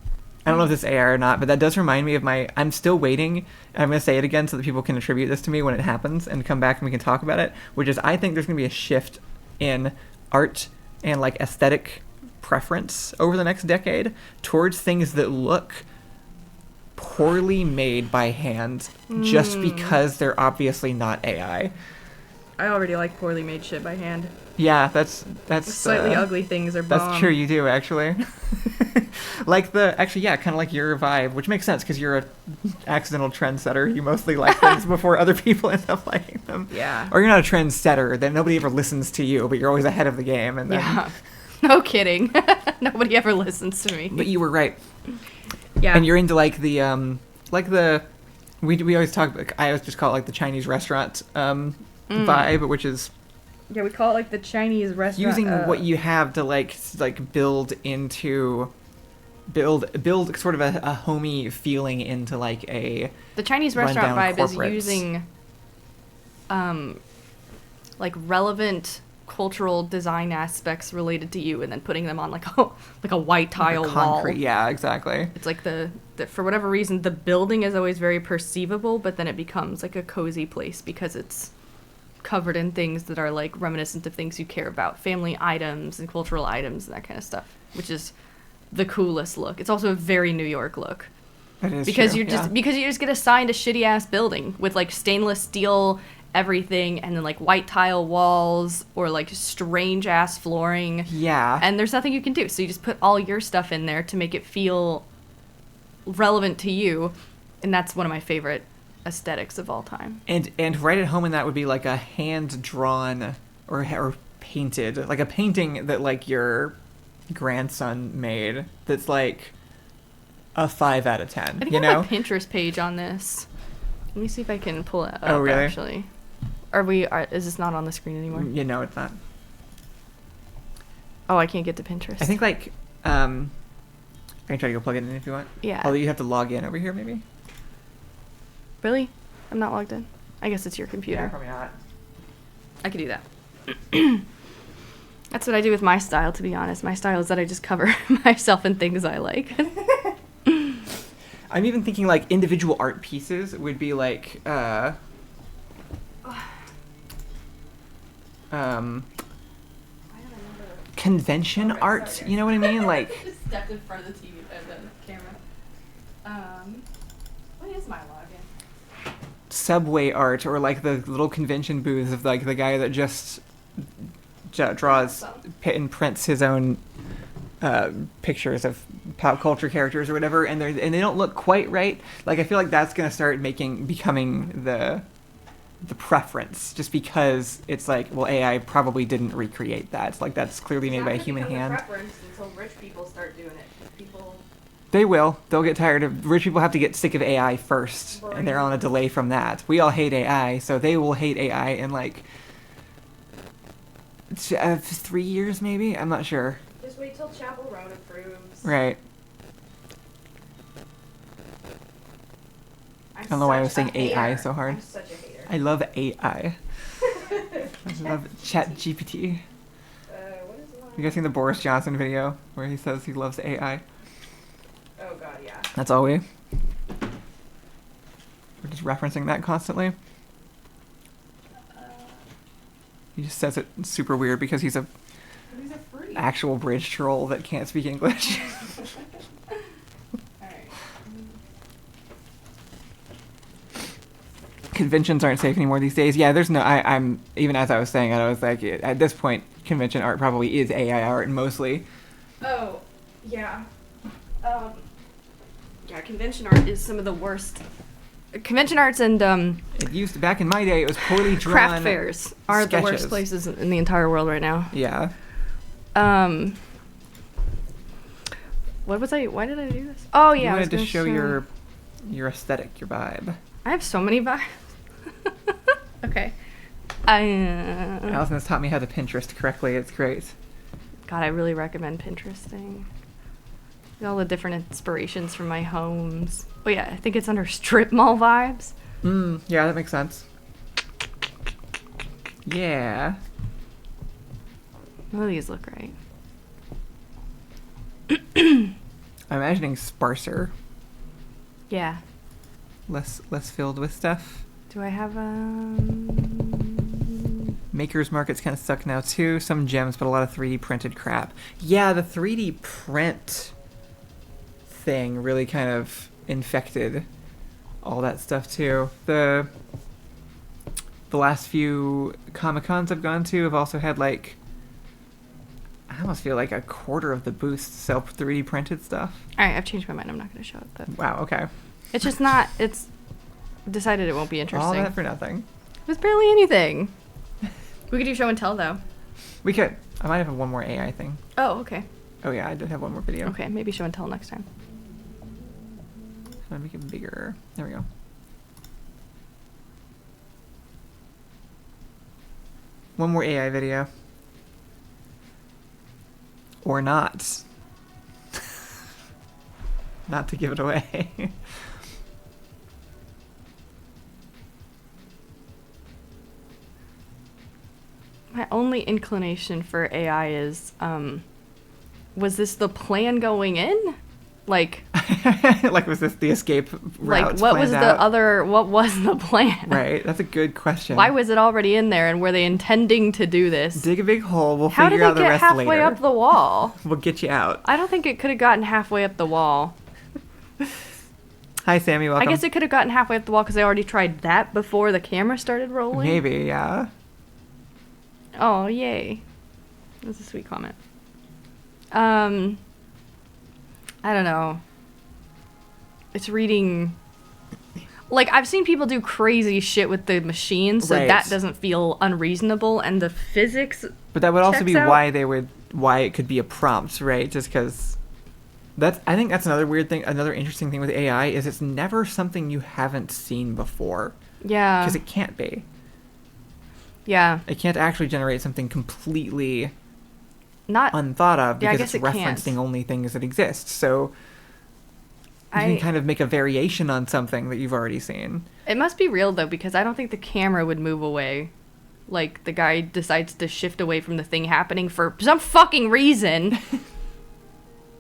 I don't know if this is AI or not, but that does remind me of my. I'm still waiting. And I'm going to say it again so that people can attribute this to me when it happens and come back and we can talk about it. Which is, I think there's going to be a shift in art and like aesthetic preference over the next decade towards things that look poorly made by hand just because they're obviously not AI. I already like poorly made shit by hand. Yeah, that's Slightly ugly things are bomb. That's true, you do actually. Like kind of like your vibe, which makes sense because you're a accidental trendsetter. You mostly like things before other people end up liking them. Yeah. Or you're not a trendsetter, that nobody ever listens to you, but you're always ahead of the game. And then, Yeah. No kidding. Nobody ever listens to me. But you were right. Yeah. And you're into like the we always talk. I always just call it like the Chinese restaurant vibe, which is Yeah, we call it like the Chinese restaurant. using what you have to like build sort of a homey feeling into like a The Chinese restaurant rundown vibe is corporates. using like relevant cultural design aspects related to you and then putting them on like a white tile like a wall. concrete. Yeah, exactly. It's like the for whatever reason the building is always very perceivable, but then it becomes like a cozy place because it's covered in things that are like reminiscent of things you care about, family items and cultural items and that kind of stuff, which is the coolest look. It's also a very New York look. It is Because true, you yeah. just get assigned a shitty ass building with like stainless steel everything and then like white tile walls or like strange ass flooring. Yeah. And there's nothing you can do. So you just put all your stuff in there to make it feel relevant to you. And that's one of my favorite aesthetics of all time. And right at home in that would be like a hand drawn or painted, like a painting that like your grandson made that's like a 5 out of 10. I think You I know? have a Pinterest page on this. Let me see if I can pull it up. Oh, really? Actually, is this not on the screen anymore? You know it's not. Oh, I can't get to Pinterest. I think like I can try to go plug it in if you want. Yeah. Although you have to log in over here maybe. Really? I'm not logged in. I guess it's your computer. probably not. I could do that. That's what I do with my style, to be honest. My style is that I just cover myself in things I like. I'm even thinking like individual art pieces would be like convention art, sorry. you know what I mean? Like just stepped in front of the TV, the camera. What is my login? subway art or like the little convention booths of like the guy that just draws and prints his own pictures of pop culture characters or whatever, and they don't look quite right. Like I feel like that's gonna start becoming the preference, just because it's like, well, AI probably didn't recreate that. It's like that's clearly made by a human hand. Preference until rich people start doing it. People. They will. They'll get tired of. Rich people have to get sick of AI first, and they're on a delay from that. We all hate AI, so they will hate AI in like 3 years, maybe. I'm not sure. Just wait till Chapel Roan approves. Right. I don't know why I was saying AI so hard. I'm such a hater. I love AI. I love ChatGPT. What is the one? You guys seen the Boris Johnson video where he says he loves AI? Oh god, yeah. That's all we're just referencing that constantly. He just says it super weird because he's a He's a freak. actual bridge troll that can't speak English. Alright. Conventions aren't safe anymore these days. Yeah, there's no. I'm even as I was saying it, I was like, at this point, convention art probably is AI art mostly. Oh, yeah. Yeah, convention art is some of the worst. Convention arts and It used to, back in my day, it was poorly drawn. craft fairs are the worst sketches. places in the entire world right now. Yeah. What was I? Why did I do this? Oh yeah, You I was wanted to gonna show your aesthetic, your vibe. I have so many vibes. Okay. Allison has taught me how to Pinterest correctly. It's great. God, I really recommend Pinteresting. All the different inspirations from my homes. Oh yeah, I think it's under strip mall vibes. Yeah, that makes sense. Yeah. None of these look right. I'm imagining sparser, Yeah. less filled with stuff. Do I have Maker's Market's kind of stuck now too. Some gems, but a lot of 3D printed crap. Yeah, the 3D print thing really kind of infected all that stuff too. The last few Comic-Cons I've gone to have also had like, I almost feel like a quarter of the booths sell 3D printed stuff. Alright, I've changed my mind. I'm not going to show it. But Wow, okay. it's just not. It's decided it won't be interesting. All that for nothing. There's barely anything. We could do show and tell though. We could. I might have one more AI thing. Oh, okay. Oh yeah, I did have one more video. Okay, maybe show and tell next time. I'm gonna make it bigger. There we go. One more AI video. Or not. Not to give it away. My only inclination for AI is, was this the plan going in? Like, Like, was this the escape route? like what was what was the plan? Right, that's a good question. Why was it already in there, and were they intending to do this? Dig a big hole, we'll How did figure it out the get rest halfway later. up the wall? We'll get you out. I don't think it could have gotten halfway up the wall. Hi, Sammy, welcome. I guess it could have gotten halfway up the wall because they already tried that before the camera started rolling. Maybe, yeah. Oh, yay. That's a sweet comment. I don't know. It's reading... Like, I've seen people do crazy shit with the machine, so Right. that doesn't feel unreasonable, and the physics... But that would also checks be out. why it could be a prompt, right? Just because I think that's another weird thing, another interesting thing with AI is it's never something you haven't seen before. Yeah. Because it can't be. Yeah. It can't actually generate something completely Not... unthought of Yeah, I because guess it's it can't. referencing only things that exist. So you can kind of make a variation on something that you've already seen. It must be real, though, because I don't think the camera would move away. Like, the guy decides to shift away from the thing happening for some fucking reason.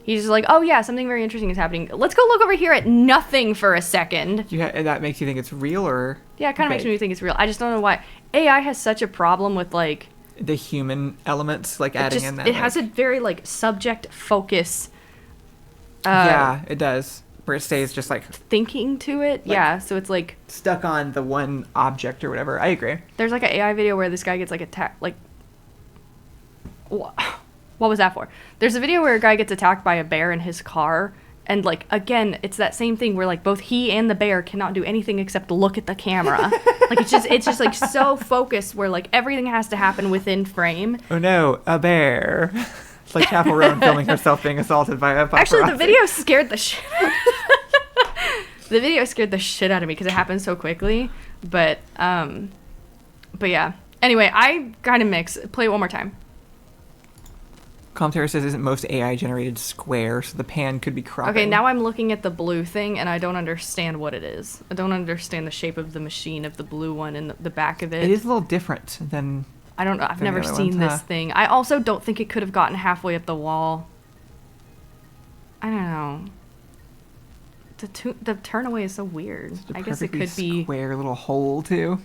He's just like, oh yeah, something very interesting is happening. Let's go look over here at nothing for a second. That makes you think it's real, or Yeah, it kind of makes fake? me think it's real. I just don't know why. AI has such a problem with, like... The human elements, like adding in that. It has a very, like, subject focus... yeah, it does. Where it stays just like thinking to it. Yeah, so it's like... stuck on the one object or whatever. I agree. There's, like, an AI video where this guy gets, like, attacked... Like... What was that for? There's a video where a guy gets attacked by a bear in his car, and, like, again, it's that same thing where, like, both he and the bear cannot do anything except look at the camera. Like, it's just like so focused where, like, everything has to happen within frame. Oh no, a bear! It's like Chapel Roan filming herself being assaulted by a paparazzi. Actually, the video scared the shit. The video scared the shit out of me because it happened so quickly. But yeah. Anyway, I kind of mix. Play it one more time. Comtera says isn't most AI generated square, so the pan could be cropping. Okay, now I'm looking at the blue thing, and I don't understand what it is. I don't understand the shape of the machine of the blue one and the back of it. It is a little different than. I don't know. I've than the never other seen ones, this huh? thing. I also don't think it could have gotten halfway up the wall. I don't know. The turnaway is so weird. It's a I guess it perfectly could be. square little hole too.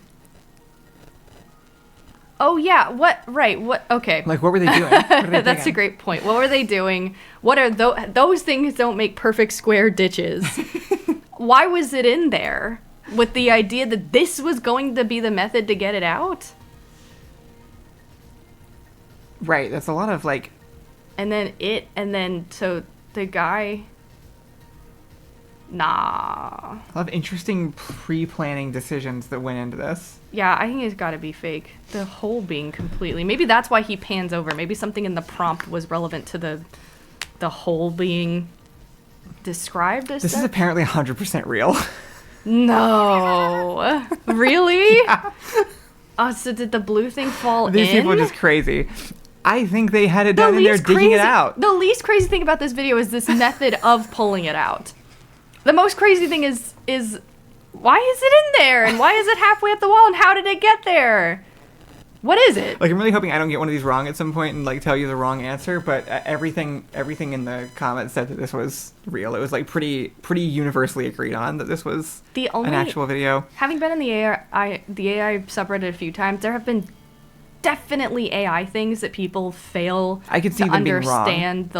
Oh yeah. What? Right. What? Okay. Like, what were they doing? What are they That's a thinking? great point. What were they doing? What are those things? Don't make perfect square ditches. Why was it in there? With the idea that this was going to be the method to get it out? Right. That's a lot of like. And then so the guy. Nah. A lot of interesting pre-planning decisions that went into this. Yeah, I think it's got to be fake. The hole being completely. Maybe that's why he pans over. Maybe something in the prompt was relevant to the hole being described as This is such. apparently 100% real. No. Really? Yeah. Oh, so did the blue thing fall These in? people are just crazy. I think they had it down in there digging it out. The least crazy thing about this video is this method of pulling it out. The most crazy thing is why is it in there and why is it halfway up the wall and how did it get there? What is it? Like, I'm really hoping I don't get one of these wrong at some point and like tell you the wrong answer, but everything in the comments said that this was real. It was like pretty universally agreed on that this was The only an actual video. Having been in the AI subreddit a few times, there have been definitely AI things that people fail I could see to them being wrong. understand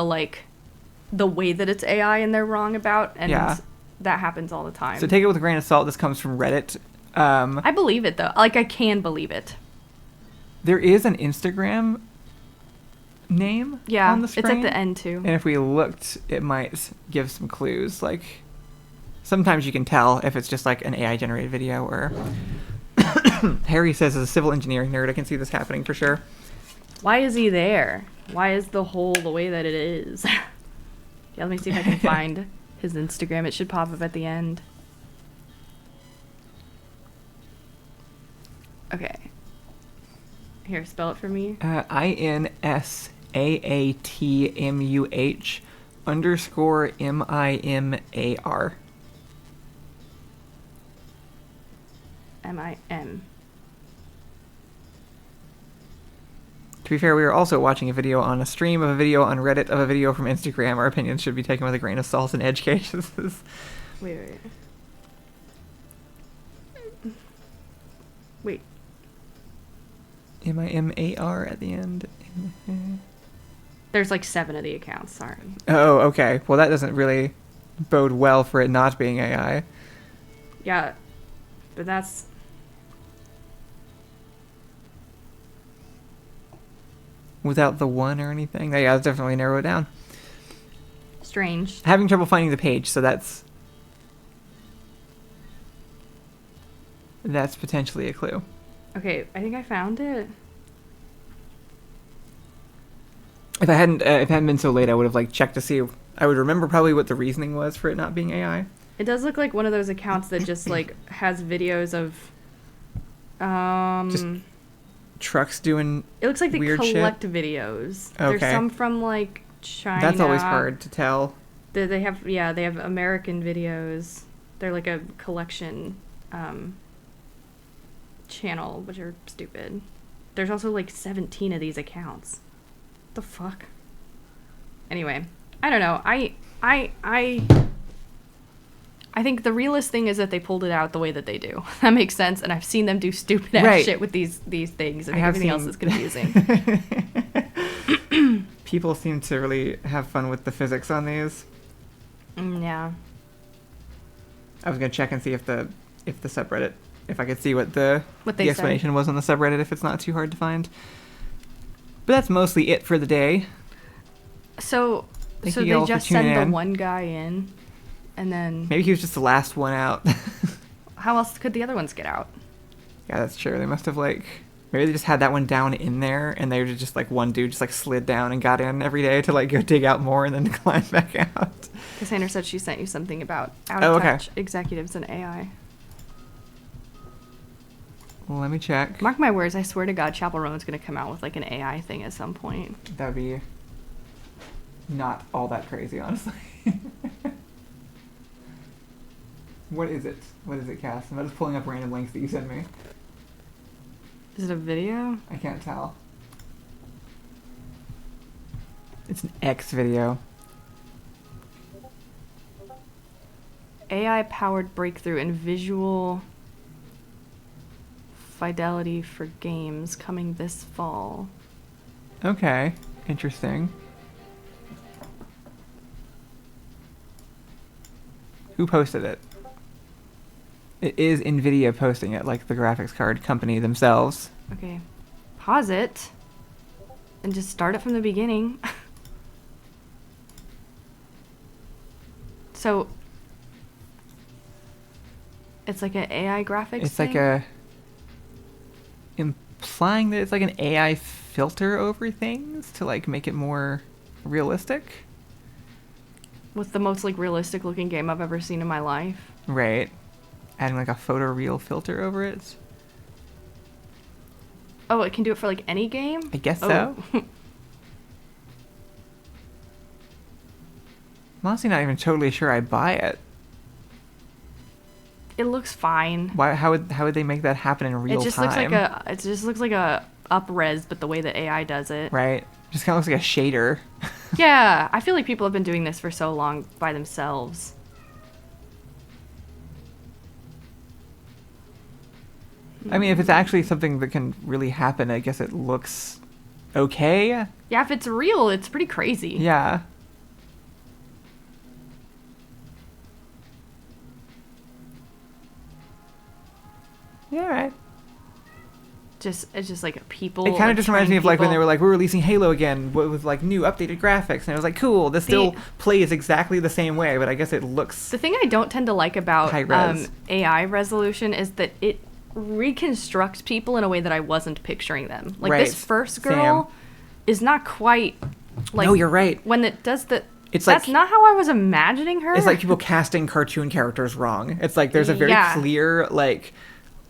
the way that it's AI and they're wrong about, and Yeah. that happens all the time. So take it with a grain of salt. This comes from Reddit. I believe it though. Like I can believe it. There is an Instagram name Yeah, on the it's screen. at the end too. And if we looked, it might give some clues. Like, sometimes you can tell if it's just like an AI generated video or. Harry says, as a civil engineering nerd, I can see this happening for sure. Why is he there? Why is the hole the way that it is? Yeah, let me see if I can find his Instagram. It should pop up at the end. Okay. Here, spell it for me. INSAATMUH_MIMAR. M-I-M. To be fair, we were also watching a video on a stream of a video on Reddit of a video from Instagram. Our opinions should be taken with a grain of salt in edge cases. Wait. Wait. MIMAR at the end. There's like 7 of the accounts, sorry. Oh, okay. Well, that doesn't really bode well for it not being AI. Yeah, but that's... Without the one or anything. Yeah, that's definitely narrow it down. strange. Having trouble finding the page, so that's potentially a clue. Okay, I think I found it. If it hadn't been so late, I would have like checked to see. I would remember probably what the reasoning was for it not being AI. It does look like one of those accounts that just like has videos of Just trucks doing. it looks like they weird shit? collect videos. Okay. There's some from like China. That's always hard to tell. They have American videos. They're like a collection channel, which are stupid. There's also like 17 of these accounts. What the fuck? Anyway, I don't know. I think the realest thing is that they pulled it out the way that they do. That makes sense, and I've seen them do stupid ass Right. shit with these things, and I have everything else seen- is confusing. People seem to really have fun with the physics on these. Yeah. I was gonna check and see if the subreddit, if I could see what the What they the said. explanation was on the subreddit, if it's not too hard to find. But that's mostly it for the day. So Thank so you they all for just tuning send the in. one guy in, and then Maybe he was just the last one out. how else could the other ones get out? Yeah, that's true. They must have maybe they just had that one down in there, and they were just like one dude just like slid down and got in every day to like go dig out more and then climb back out. Cassandra said she sent you something about out Oh, of okay. touch executives and AI. Well, let me check. Mark my words, I swear to God, Chapel Roan's gonna come out with like an AI thing at some point. That would be not all that crazy, honestly. What is it? What is it, Cass? I'm just pulling up random links that you send me. Is it a video? I can't tell. It's an X video. AI powered breakthrough in visual fidelity for games coming this fall. Okay, interesting. Who posted it? It is NVIDIA posting it, like the graphics card company themselves. Okay. Pause it and just start it from the beginning. So It's like an AI graphics It's thing? like a implying that it's like an AI filter over things to like make it more realistic. With the most like realistic looking game I've ever seen in my life. Right. Adding like a photoreal filter over it. Oh, it can do it for like any game? I guess Oh. so. I'm honestly not even totally sure I buy it. It looks fine. Why? How would they make that happen in real It just time? looks like a up-res, but the way that AI does it. Right. Just kind of looks like a shader. Yeah, I feel like people have been doing this for so long by themselves. I mean, if it's actually something that can really happen, I guess it looks okay. Yeah, if it's real, it's pretty crazy. Yeah. Yeah, right. It's just like people. It kind like, of just reminds me of trained like when they people. were like, we're releasing Halo again with like new updated graphics, and it was like, cool, this still plays exactly the same way, but I guess it looks. The thing I don't tend to like about High res. AI resolution is that it reconstructs people in a way that I wasn't picturing them. Like Right. this first girl is not quite like. No, you're right. When it does the. It's that's like- not how I was imagining her. It's like people casting cartoon characters wrong. It's like there's a very Yeah. clear like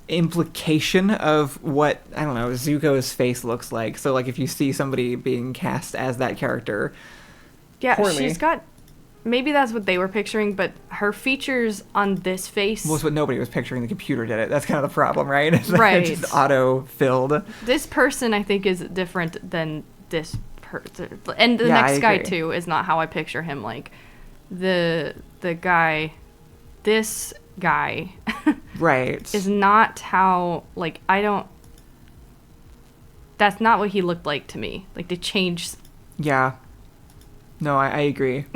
implication of what, I don't know, Zuko's face looks like. So like if you see somebody being cast as that character, Yeah, poorly. she's got. Maybe that's what they were picturing, but her features on this face. well, it's what nobody was picturing. The computer did it. That's kind of the problem, right? It's like Right. It's just auto-filled. This person, I think, is different than this person, and the Yeah, next I guy agree. too is not how I picture him. Like, the guy, this guy, Right. is not how like I don't. That's not what he looked like to me. Like they changed Yeah. No, I agree.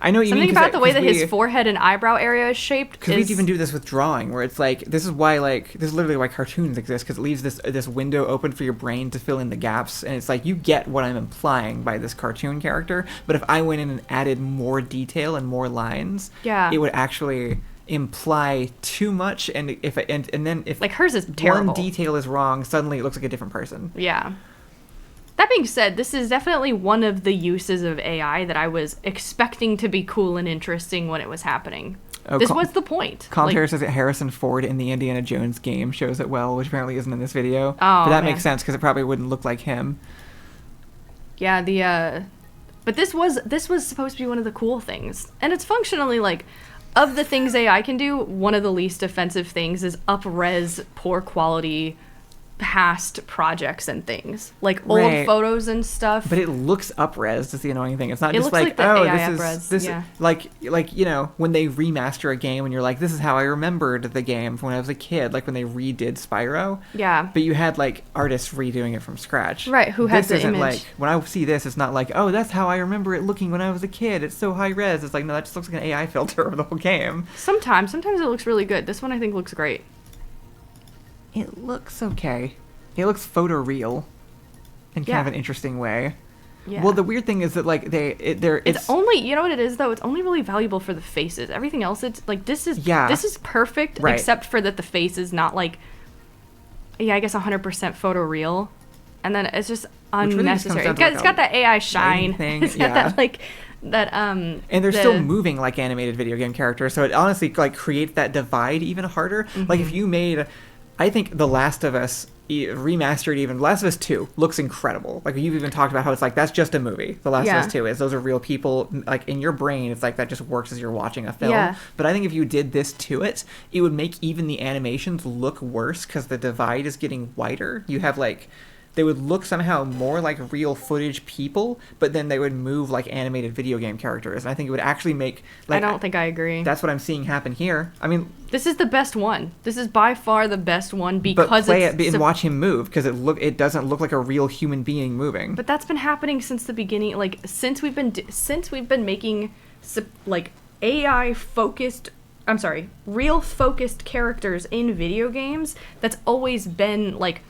I know what you something mean. about the way that his forehead and eyebrow area is shaped. Because we even do this with drawing, where it's like, this is why, like, this is literally why cartoons exist, because it leaves this window open for your brain to fill in the gaps, and it's like, you get what I'm implying by this cartoon character, but if I went in and added more detail and more lines, Yeah. it would actually imply too much, and if and then if like hers is terrible. one detail is wrong, suddenly it looks like a different person. Yeah. That being said, this is definitely one of the uses of AI that I was expecting to be cool and interesting when it was happening. Oh, This was the point. Commentary says that Harrison Ford in the Indiana Jones game shows it well, which apparently isn't in this video. Oh, but that man. makes sense because it probably wouldn't look like him. Yeah, but this was supposed to be one of the cool things. And it's functionally like of the things AI can do, one of the least offensive things is up-res, poor quality past projects and things. Like old Right. photos and stuff. But it looks up-res. That's the annoying thing. It's not It just looks like, like the oh, AI this up-res, is this yeah. like you know when they remaster a game and you're like, this is how I remembered the game from when I was a kid. Like when they redid Spyro. Yeah. But you had like artists redoing it from scratch. Right, who had this the isn't image. like when I see this, it's not like, oh, that's how I remember it looking when I was a kid. It's so high res. It's like, no, that just looks like an AI filter of the whole game. Sometimes it looks really good. This one I think looks great. It looks okay. It looks photoreal in kind Yeah. of an interesting way. Yeah. Well, the weird thing is that like It's only, you know what it is though? It's only really valuable for the faces. Everything else, it's like this is perfect, Right. except for that the face is not like, yeah, I guess 100% photoreal, and then it's just really just comes unnecessary. down to, like, It's got that AI shine. thing, It's got yeah. that like that and they're still moving like animated video game characters, so it honestly like creates that divide even harder. Like if you made, I think The Last of Us remastered, even Last of Us 2 looks incredible. Like you've even talked about how it's like that's just a movie. The Last Yeah. of Us 2 is, those are real people. Like in your brain, it's like that just works as you're watching a film. Yeah. But I think if you did this to it, it would make even the animations look worse because the divide is getting wider. You have like, they would look somehow more like real footage people, but then they would move like animated video game characters. And I think it would actually make like, I don't think I agree. that's what I'm seeing happen here. I mean, This is the best one. This is by far the best one but because play it's it and watch him move because it doesn't look like a real human being moving. But that's been happening since the beginning. Like since we've been making like AI focused. I'm sorry, real focused characters in video games. That's always been like.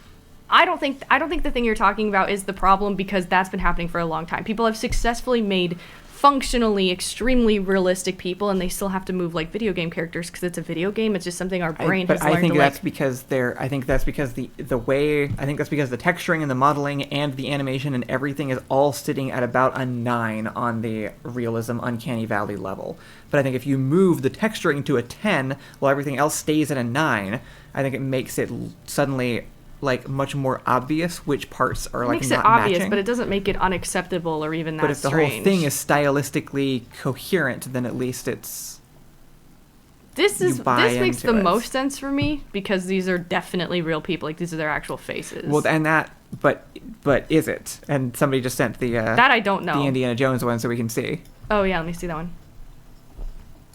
I don't think the thing you're talking about is the problem because that's been happening for a long time. People have successfully made functionally extremely realistic people, and they still have to move like video game characters because it's a video game. It's just something our brain has learned I think to that's like. because I think that's because the way. I think that's because the texturing and the modeling and the animation and everything is all sitting at about a 9 on the realism uncanny valley level. But I think if you move the texturing to a 10 while everything else stays at a 9, I think it makes it suddenly like much more obvious which parts are It like makes not it obvious, matching. but it doesn't make it unacceptable or even that But if the strange. whole thing is stylistically coherent, then at least it's This buy makes into the it. most sense for me because these are definitely real people. Like these are their actual faces. well, and that. But is it? And somebody just sent the that I don't know. the Indiana Jones one so we can see. Oh yeah, let me see that one.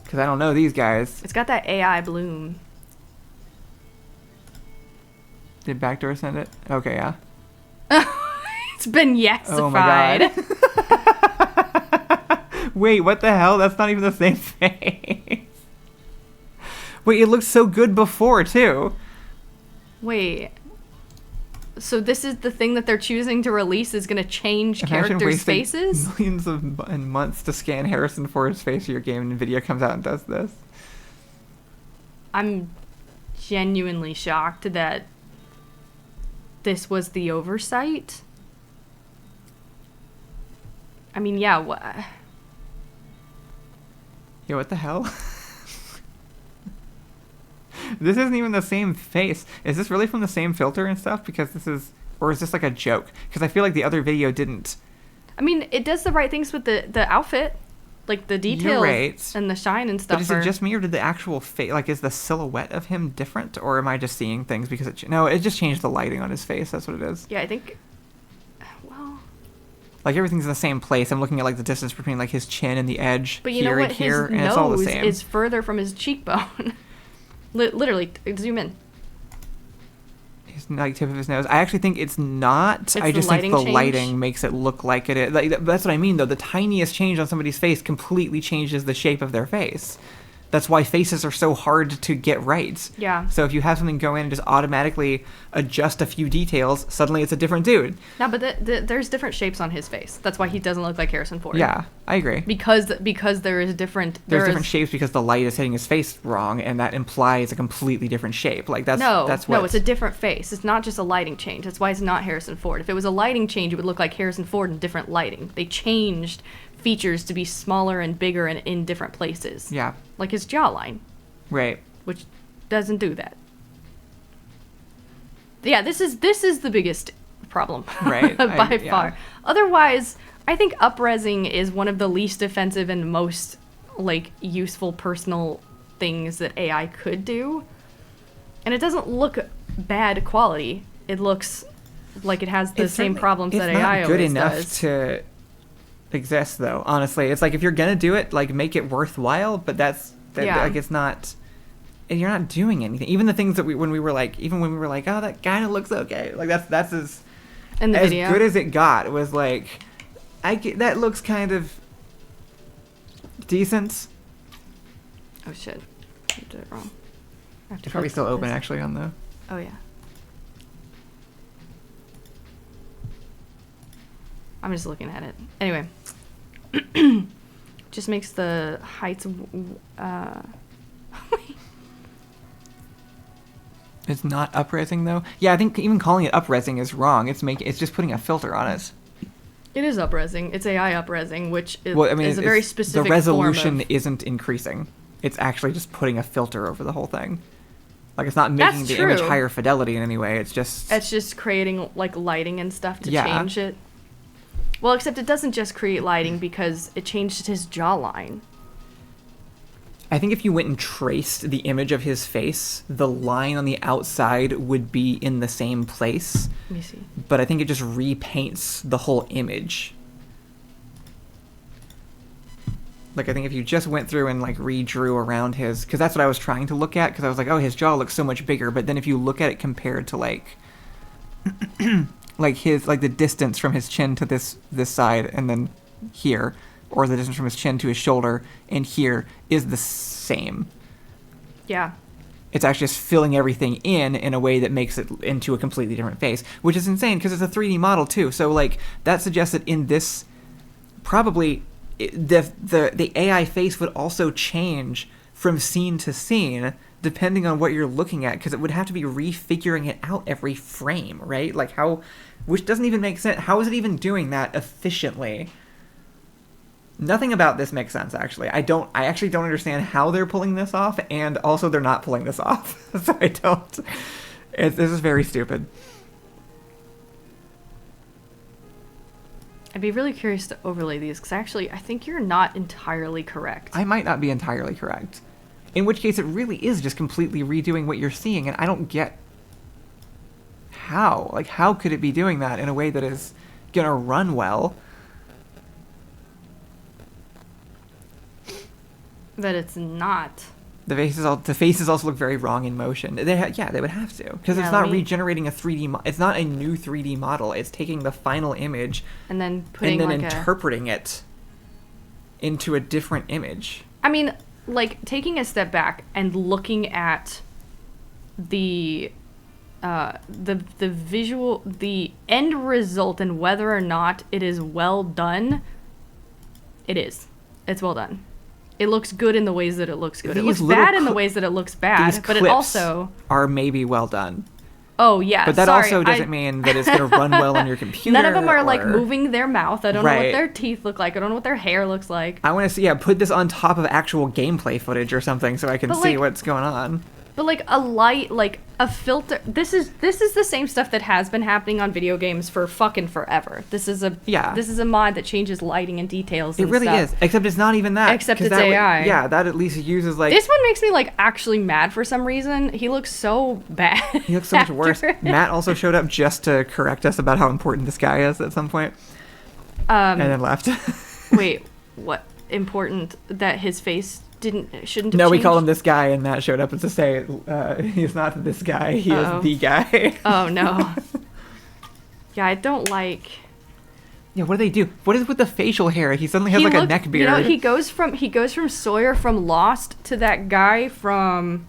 Because I don't know these guys. It's got that AI bloom. Did Backdoor send it? Okay, yeah. It's been yesified. Oh my god. Wait, what the hell? That's not even the same face. Wait, it looked so good before, too. Wait. So this is the thing that they're choosing to release is going to change Imagine characters' wasting faces? millions and months to scan Harrison Ford's face for your game, and NVIDIA comes out and does this. I'm genuinely shocked that this was the oversight. I mean, yeah, Yeah, what the hell? This isn't even the same face. Is this really from the same filter and stuff? Because this is... Or is this like a joke? Because I feel like the other video didn't... I mean, it does the right things with the outfit. Like the details right. and the shine and stuff. But is it just me, or did the actual face... Like, is the silhouette of him different? Or am I just seeing things because it... No, it just changed the lighting on his face. That's what it is. Yeah, I think... Well... Like, everything's in the same place. I'm looking at, like, the distance between, like, his chin and the edge But you here know what? and here, His and it's all the nose same. is further from his cheekbone. Literally, zoom in. His like tip of his nose. I actually think it's not. It's I the just think lighting the change? lighting makes it look like it is. Like, that's what I mean, though. The tiniest change on somebody's face completely changes the shape of their face. That's why faces are so hard to get right. Yeah. So if you have something go in and just automatically adjust a few details, suddenly it's a different dude. No, but there's different shapes on his face. That's why he doesn't look like Harrison Ford. Yeah, I agree. Because there is different. There's there different is- shapes because the light is hitting his face wrong, and that implies a completely different shape. Like that's No, that's what. no, it's a different face. It's not just a lighting change. That's why it's not Harrison Ford. If it was a lighting change, it would look like Harrison Ford in different lighting. They changed features to be smaller and bigger and in different places. Yeah. Like his jawline, Right. which doesn't do that. Yeah, this is the biggest problem. Right, by yeah. far. Otherwise, I think upresing is one of the least offensive and most like useful personal things that AI could do. And it doesn't look bad quality. It looks like it has the It's same certainly- problems that it's AI not good always enough does. to exist, though. Honestly, it's like if you're gonna do it, like make it worthwhile. But Yeah. like it's not. And you're not doing anything. Even the things that when we were like, oh, that kind of looks okay. Like that's as In the as video. good as it got. It was like, that looks kind of decent. Oh shit. I did it wrong. I have to It's probably click still open this. actually on the. Oh yeah. I'm just looking at it. Anyway. Just makes the heights It's not upresing though. Yeah, I think even calling it upresing is wrong. It's just putting a filter on it. It is upresing. It's AI upresing, which is, Well, I mean, is a very it's- specific the resolution form of... isn't increasing. It's actually just putting a filter over the whole thing. Like it's not making That's the image true. higher fidelity in any way. It's just It's just creating like lighting and stuff to Yeah. change it. Well, except it doesn't just create lighting because it changed his jawline. I think if you went and traced the image of his face, the line on the outside would be in the same place. Let me see. But I think it just repaints the whole image. Like I think if you just went through and like redrew around his, because that's what I was trying to look at, because I was like, oh, his jaw looks so much bigger. But then if you look at it compared to like like the distance from his chin to this side and then here, or the distance from his chin to his shoulder and here is the same. Yeah. It's actually just filling everything in a way that makes it into a completely different face, which is insane because it's a 3D model too. So like that suggests that in this, probably the AI face would also change from scene to scene depending on what you're looking at, because it would have to be refiguring it out every frame, right? Like how, which doesn't even make sense. How is it even doing that efficiently? Nothing about this makes sense, actually. I actually don't understand how they're pulling this off, and also they're not pulling this off. So I don't. This is very stupid. I'd be really curious to overlay these, because actually, I think you're not entirely correct. I might not be entirely correct. In which case, it really is just completely redoing what you're seeing, and I don't get how. Like, how could it be doing that in a way that is gonna run well? That it's not. The faces also look very wrong in motion. They would have to, because it's not regenerating a 3D. It's not a new 3D model. It's taking the final image and then putting and then interpreting it into a different image. I mean, like, taking a step back and looking at the visual, the end result, and whether or not it is well done. It is. It's well done. It looks good in the ways that it looks good. It looks bad in the ways that it looks bad, but it also are maybe well done. Oh, yeah. But that also doesn't mean that it's going to run well on your computer. None of them are, like, moving their mouth. I don't know what their teeth look like. I don't know what their hair looks like. I want to see, put this on top of actual gameplay footage or something so I can see what's going on. But, like, a light, like, a filter... This is the same stuff that has been happening on video games for fucking forever. This is a mod that changes lighting and details and It really is. Except it's not even that. Except it's AI. That at least uses, like... This one makes me, like, actually mad for some reason. He looks so bad. He looks so much worse. Matt also showed up just to correct us about how important this guy is at some point. And then left. Wait, what? Important that his face... shouldn't have changed? We called him this guy, and Matt showed up to say he's not this guy, he is the guy. Oh no. Yeah, I don't like... Yeah, what do they do? What is with the facial hair? He suddenly has a neck beard. You know, he goes from Sawyer from Lost to that guy from,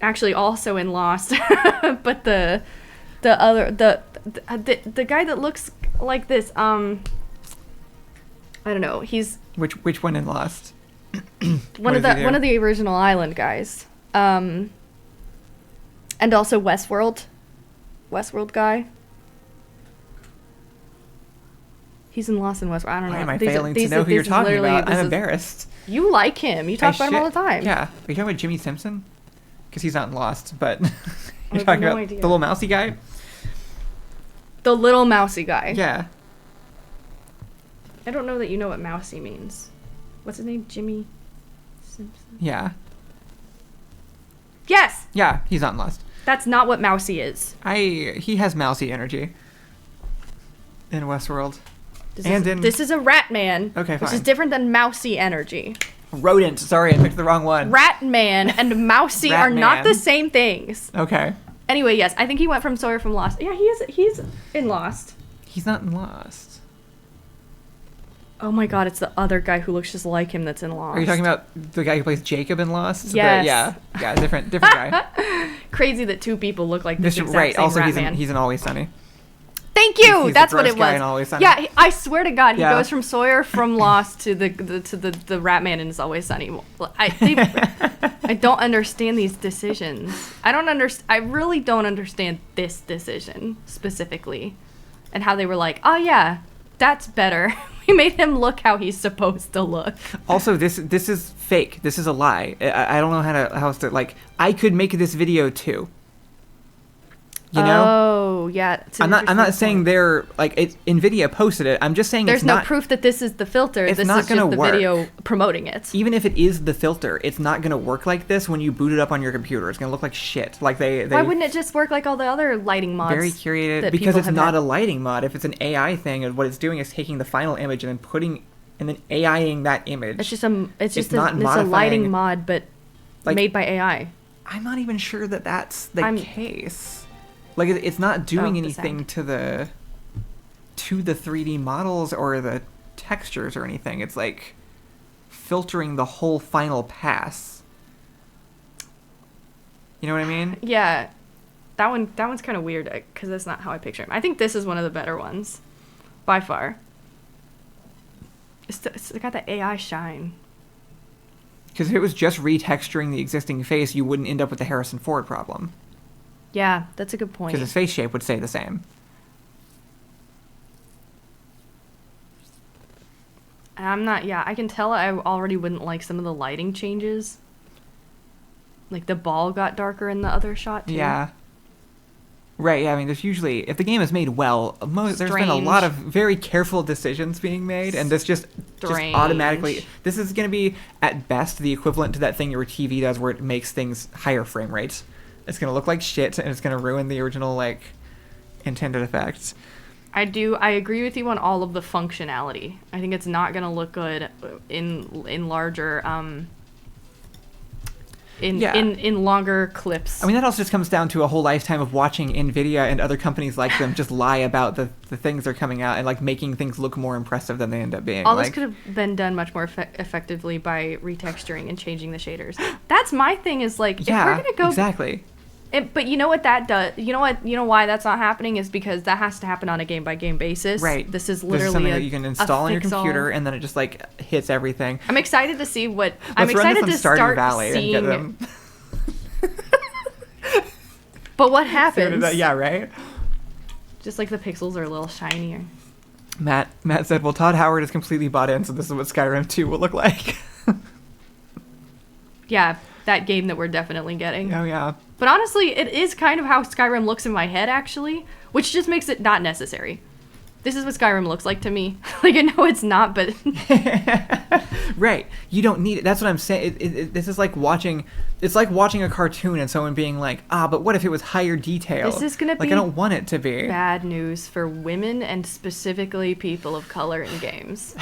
actually also in Lost, but the guy that looks like this, I don't know, he's... Which one in Lost? one of the original Island guys, and also Westworld guy. He's in Lost in Westworld. I don't know. Why am I failing to know who you're talking about? I'm embarrassed. You like him. You talk about him all the time. Yeah. Are you talking about Jimmy Simpson? Because he's not in Lost, but you're talking about the little mousy guy. The little mousy guy. Yeah. I don't know that you know what mousy means. What's his name? Jimmy Simpson? Yeah. Yes! Yeah, he's not Lost. That's not what mousy is. He has mousy energy. In Westworld. This is a rat man. Okay, fine. Which is different than mousy energy. Rodent. Sorry, I picked the wrong one. Rat man and mousy are not the same things. Okay. Anyway, yes, I think he went from Sawyer from Lost. Yeah, he's in Lost. He's not in Lost. Oh my god, it's the other guy who looks just like him that's in Lost. Are you talking about the guy who plays Jacob in Lost? Yes. Yeah, different guy. Crazy that two people look like this exact right. same Also, Rat he's in Always Sunny. Thank you. He's That's the what it guy was. in Always Sunny. Yeah, I swear to God, he goes from Sawyer from Lost to the Rat Man in It's Always Sunny. I don't understand these decisions. I really don't understand this decision specifically, and how they were like, oh yeah, that's better. We made him look how he's supposed to look. Also, this is fake. This is a lie. I don't know how else to, like, I could make this video too. You know? Oh, yeah. I'm not saying they're, like, NVIDIA posted it. I'm just saying there's no proof that this is the filter. It's this not is just the work. video promoting it. Even if it is the filter, it's not going to work like this when you boot it up on your computer. It's going to look like shit. Like they Why wouldn't it just work like all the other lighting mods? Very curated. Because it's not a lighting mod. If it's an AI thing, and what it's doing is taking the final image and then AIing that image. It's just a lighting mod, but made by AI. I'm not even sure that that's the case. Like, it's not doing anything to the 3D models or the textures or anything. It's like filtering the whole final pass. You know what I mean? Yeah. That one's kind of weird because that's not how I picture him. I think this is one of the better ones by far. It's got the AI shine. Because if it was just retexturing the existing face, you wouldn't end up with the Harrison Ford problem. Yeah, that's a good point. Because his face shape would stay the same. I can tell I already wouldn't like some of the lighting changes. Like the ball got darker in the other shot too. Yeah. Right, yeah, I mean, there's usually, if the game is made well, there's been a Strange. lot of very careful decisions being made, and this just automatically, this is going to be, at best, the equivalent to that thing your TV does where it makes things higher frame rates. It's going to look like shit, and it's going to ruin the original, like, intended effects. I agree with you on all of the functionality. I think it's not going to look good in larger, in longer clips. I mean, that also just comes down to a whole lifetime of watching NVIDIA and other companies like them just lie about the things they're coming out and, like, making things look more impressive than they end up being. All this could have been done much more effectively by retexturing and changing the shaders. That's my thing is, like, yeah, if we're going to go... exactly. But you know what that does? You know why that's not happening is because that has to happen on a game-by-game basis. Right. This is literally something that you can install on your computer, and then it just, like, hits everything. I'm excited to see what... I'm excited to start Valley seeing... and get them. But what happens? Yeah, right? Just like the pixels are a little shinier. Matt said, well, Todd Howard is completely bought in, so this is what Skyrim 2 will look like. Yeah, that game that we're definitely getting. Oh, yeah. But honestly, it is kind of how Skyrim looks in my head, actually, which just makes it not necessary. This is what Skyrim looks like to me. Like, I know it's not, but... Right. You don't need it. That's what I'm saying. This is like watching... It's like watching a cartoon and someone being like, but what if it was higher detail? This is going to be... Like, I don't want it to be. Bad news for women and specifically people of color in games.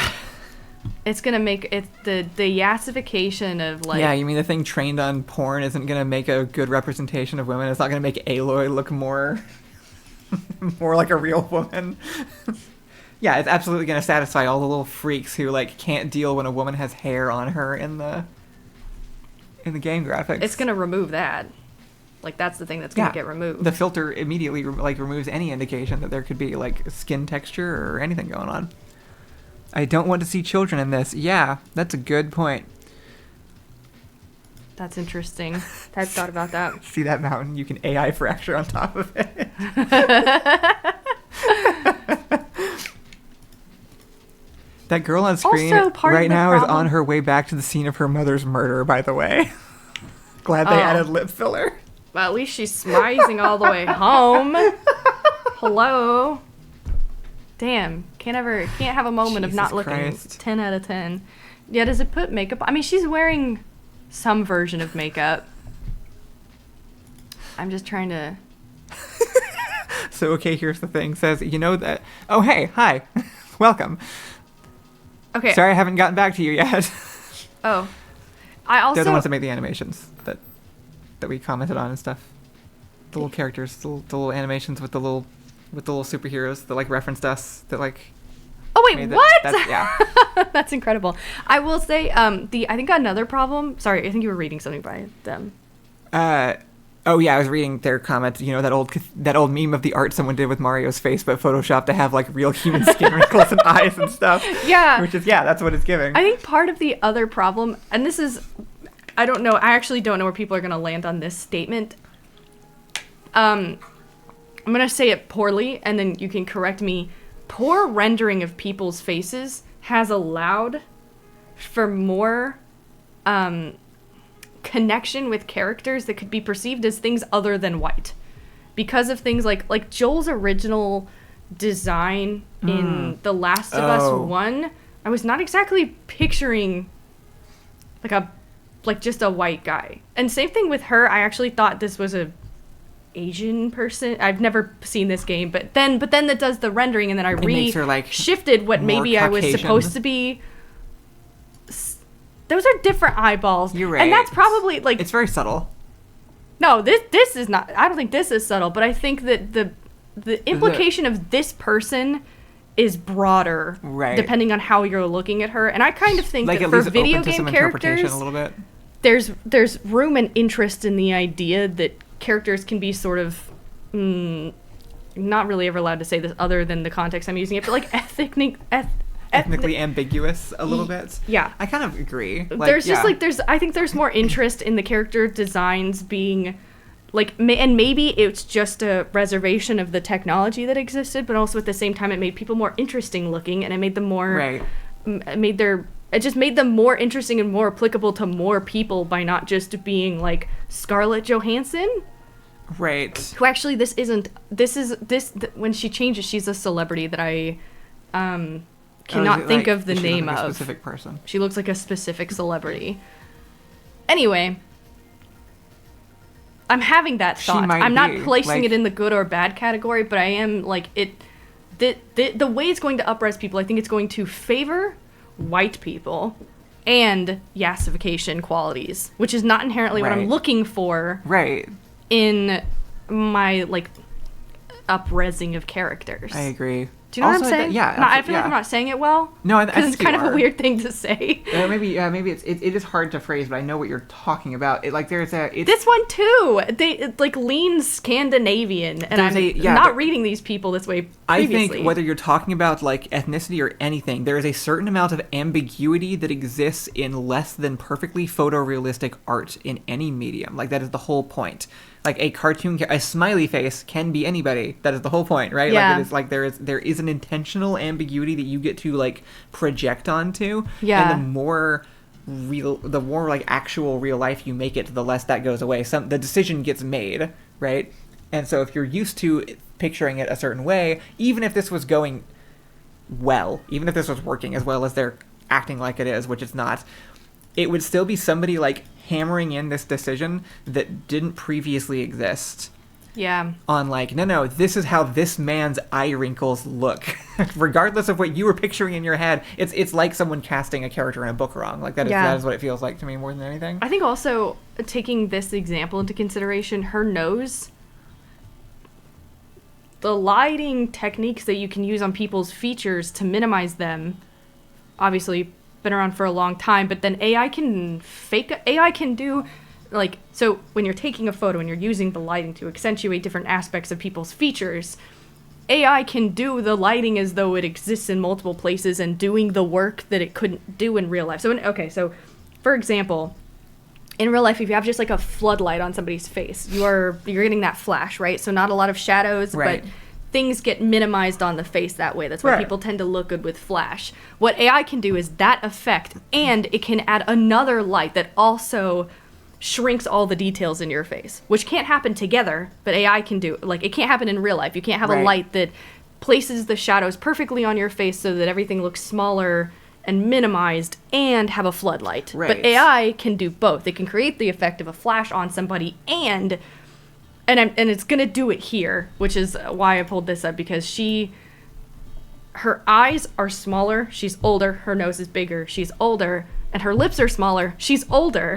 It's going to make it... The yassification of, like... Yeah, you mean the thing trained on porn isn't going to make a good representation of women? It's not going to make Aloy look more... more like a real woman. Yeah, it's absolutely going to satisfy all the little freaks who, like, can't deal when a woman has hair on her in the game graphics. It's going to remove that. Like, that's the thing that's going to get removed. The filter immediately removes any indication that there could be, like, skin texture or anything going on. I don't want to see children in this. Yeah, that's a good point. That's interesting. I thought about that. See that mountain? You can AI fracture on top of it. That girl on screen right now is on her way back to the scene of her mother's murder, by the way. Glad they added lip filler. Well, at least she's smizing all the way home. Hello. Damn. Can't have a moment of not looking Christ. 10 out of 10. Yeah, does it put makeup? I mean, she's wearing some version of makeup. I'm just trying to... So, okay, here's the thing. Says, you know that... Oh, hey, hi. Welcome. Okay. Sorry I haven't gotten back to you yet. Oh. I also... They're the ones that make the animations that we commented on and stuff. The little characters, the little animations with the little superheroes that, like, referenced us, that, like... Oh, wait, what? Yeah. That's incredible. I will say, I think another problem... Sorry, I think you were reading something by them. Oh, yeah, I was reading their comment, you know, that old meme of the art someone did with Mario's face, but Photoshopped to have, like, real human skin wrinkles and eyes and stuff. Yeah. Which is, that's what it's giving. I think part of the other problem, and this is... I don't know. I actually don't know where people are going to land on this statement. I'm going to say it poorly, and then you can correct me. Poor rendering of people's faces has allowed for more connection with characters that could be perceived as things other than white. Because of things like Joel's original design in The Last of Us 1, I was not exactly picturing just a white guy. And same thing with her. I actually thought this was a Asian person. I've never seen this game, but then that does the rendering, and then I shifted what maybe I was supposed to be. Those are different eyeballs. You're right. And that's probably it's very subtle. No, this is not. I don't think this is subtle, but I think that the implication of this person is broader, right, depending on how you're looking at her. And I kind of think that for video game characters, a little bit. There's room and interest in the idea that characters can be sort of not really ever allowed to say this other than the context I'm using it, but like ethnically ambiguous a little bit. Yeah. I kind of agree. There's just like I think there's more interest in the character designs being like, and maybe it's just a reservation of the technology that existed, but also at the same time it made people more interesting looking, and it made them more right. It just made them more interesting and more applicable to more people by not just being like Scarlett Johansson. Right. Who actually when she changes, she's a celebrity that I cannot think of the name like of. A specific person. She looks like a specific celebrity. Anyway, I'm having that thought. I'm not placing it in the good or bad category, but I am like the way it's going to upres people, I think it's going to favor white people and yassification qualities, which is not inherently what I'm looking for. Right. In my like upresing of characters. I agree. Do you know what I'm saying? I feel like I'm not saying it well. No, because it's kind of a weird thing to say. Maybe it is hard to phrase, but I know what you're talking about. This one too. It like leans Scandinavian, and I'm not reading these people this way previously. I think whether you're talking about like ethnicity or anything, there is a certain amount of ambiguity that exists in less than perfectly photorealistic art in any medium. Like that is the whole point. Like a cartoon, a smiley face can be anybody. That is the whole point, right? Yeah. Like it is like there is an intentional ambiguity that you get to like project onto. Yeah. And the more like actual real life you make it, the less that goes away. The decision gets made, right? And so if you're used to picturing it a certain way, even if this was going well, even if this was working as well as they're acting like it is, which it's not, it would still be somebody like hammering in this decision that didn't previously exist. Yeah. On like, no, this is how this man's eye wrinkles look. Regardless of what you were picturing in your head, it's like someone casting a character in a book wrong. Like that is what it feels like to me more than anything. I think also taking this example into consideration, her nose, the lighting techniques that you can use on people's features to minimize them, obviously been around for a long time, but then AI can do like, so when you're taking a photo and you're using the lighting to accentuate different aspects of people's features, AI can do the lighting as though it exists in multiple places and doing the work that it couldn't do in real life. So for example, in real life, if you have just like a floodlight on somebody's face, you're getting that flash, right? So not a lot of shadows, right. But things get minimized on the face that way. That's why people tend to look good with flash. What AI can do is that effect, and it can add another light that also shrinks all the details in your face, which can't happen together, but AI can do. Like, it can't happen in real life. You can't have a light that places the shadows perfectly on your face so that everything looks smaller and minimized and have a floodlight. Right. But AI can do both. It can create the effect of a flash on somebody and it's gonna do it here, which is why I pulled this up, because her eyes are smaller, she's older, her nose is bigger, she's older, and her lips are smaller, she's older.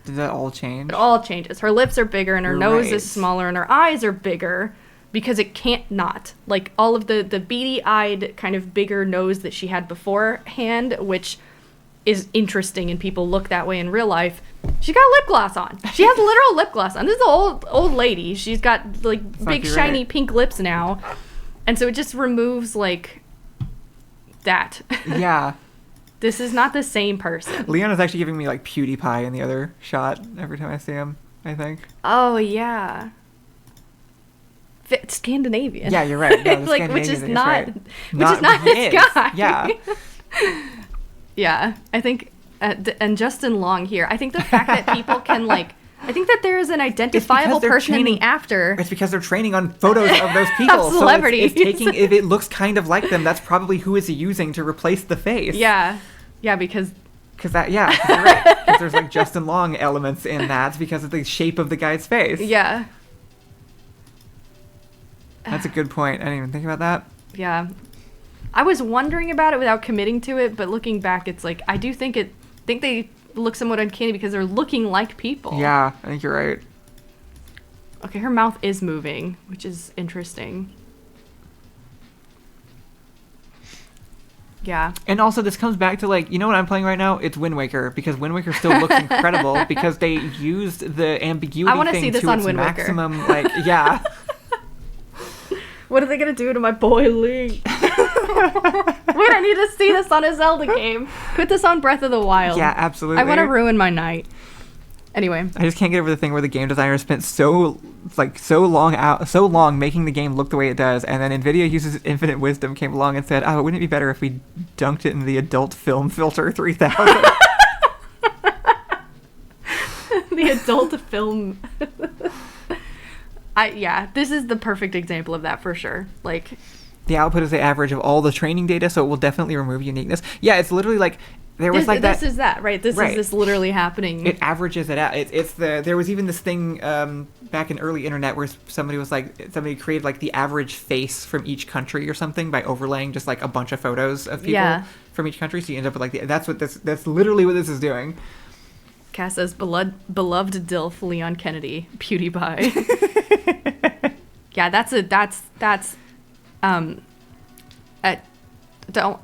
Did that all change? It all changes. Her lips are bigger and her nose is smaller and her eyes are bigger because it can't not. Like all of the beady-eyed kind of bigger nose that she had beforehand, which is interesting and people look that way in real life. She got lip gloss on. She has literal lip gloss on. This is an old lady. She's got like big shiny pink lips now. And so it just removes like that. Yeah. This is not the same person. Leon is actually giving me like PewDiePie in the other shot every time I see him, I think. Oh yeah. Scandinavian. Yeah, you're right. No, like which is not this guy. Yeah. Yeah, I think, and Justin Long here, I think the fact that people can, like, I think that there is an identifiable person in the after. It's because they're training on photos of those people. Of celebrities. So it's taking, if it looks kind of like them, that's probably who it's using to replace the face. Yeah. Yeah, because you're right. Because there's, like, Justin Long elements in that because of the shape of the guy's face. Yeah. That's a good point. I didn't even think about that. Yeah. I was wondering about it without committing to it, but looking back, it's like, I do think they look somewhat uncanny because they're looking like people. Yeah, I think you're right. Okay, her mouth is moving, which is interesting. Yeah. And also, this comes back to, like, you know what I'm playing right now? It's Wind Waker, because Wind Waker still looks incredible because they used the ambiguity I want to thing see this to on its Wind maximum, Waker. like, yeah. What are they going to do to my boy Link? Wait, I need to see this on a Zelda game. Put this on Breath of the Wild. Yeah, absolutely. I want to ruin my night. Anyway. I just can't get over the thing where the game designer spent so long making the game look the way it does, and then NVIDIA uses infinite wisdom came along and said, "Oh, wouldn't it be better if we dunked it in the adult film filter 3000?" The adult film. This is the perfect example of that for sure. Like, the output is the average of all the training data, so it will definitely remove uniqueness. Yeah, it's literally like there was like that. This is that, right? This is literally happening. It averages it out. There was even this thing back in early internet where somebody created like the average face from each country or something by overlaying just like a bunch of photos of people from each country. So you end up with like that's literally what this is doing. Cass says beloved DILF Leon Kennedy, PewDiePie. Yeah, I don't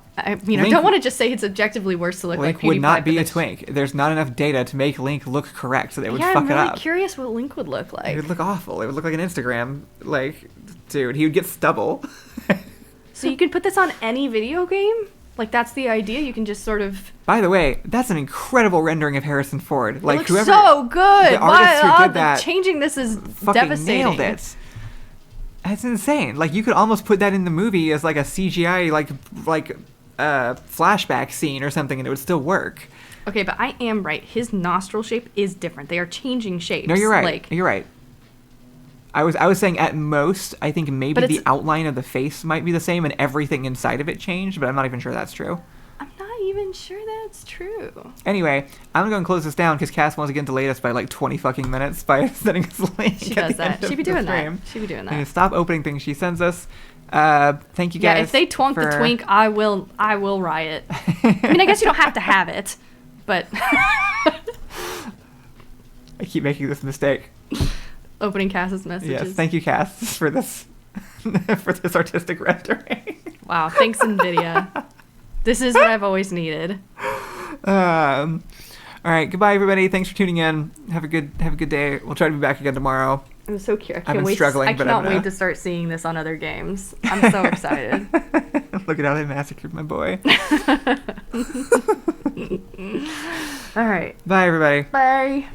want to just say it's objectively worse to look Link like PewDiePie. would not be a twink. There's not enough data to make Link look correct, so they would fuck I'm it really up. curious what Link would look like. It would look awful. It would look like an Instagram. Like, dude, he would get stubble. So you can put this on any video game? Like, that's the idea? You can just sort of... By the way, that's an incredible rendering of Harrison Ford. Like, it looks so good! The artist who did that changing this is fucking devastating. nailed it. That's insane. Like, you could almost put that in the movie as like a CGI flashback scene or something, and it would still work. Okay, but I am right. His nostril shape is different. They are changing shapes. No, you're right. Like, you're right. I was saying at most, I think maybe the outline of the face might be the same and everything inside of it changed, but I'm not even sure that's true. I'm not even sure that's true. Anyway, I'm gonna go and close this down because Cass wants to get delayed us by like 20 fucking minutes by sending us a link. She does that. She'd be doing that. She'd be doing that. And stop opening things she sends us. Thank you guys. Yeah, if they twonk the twink, I will riot. I mean, I guess you don't have to have it, but I keep making this mistake. Opening Cass's messages. Yes, thank you, Cass, for this artistic rendering. Wow, thanks NVIDIA. This is what I've always needed. All right, goodbye everybody. Thanks for tuning in. Have a good day. We'll try to be back again tomorrow. I'm so curious. I've been struggling, I cannot wait to start seeing this on other games. I'm so excited. Look at how they massacred my boy. All right. Bye everybody. Bye.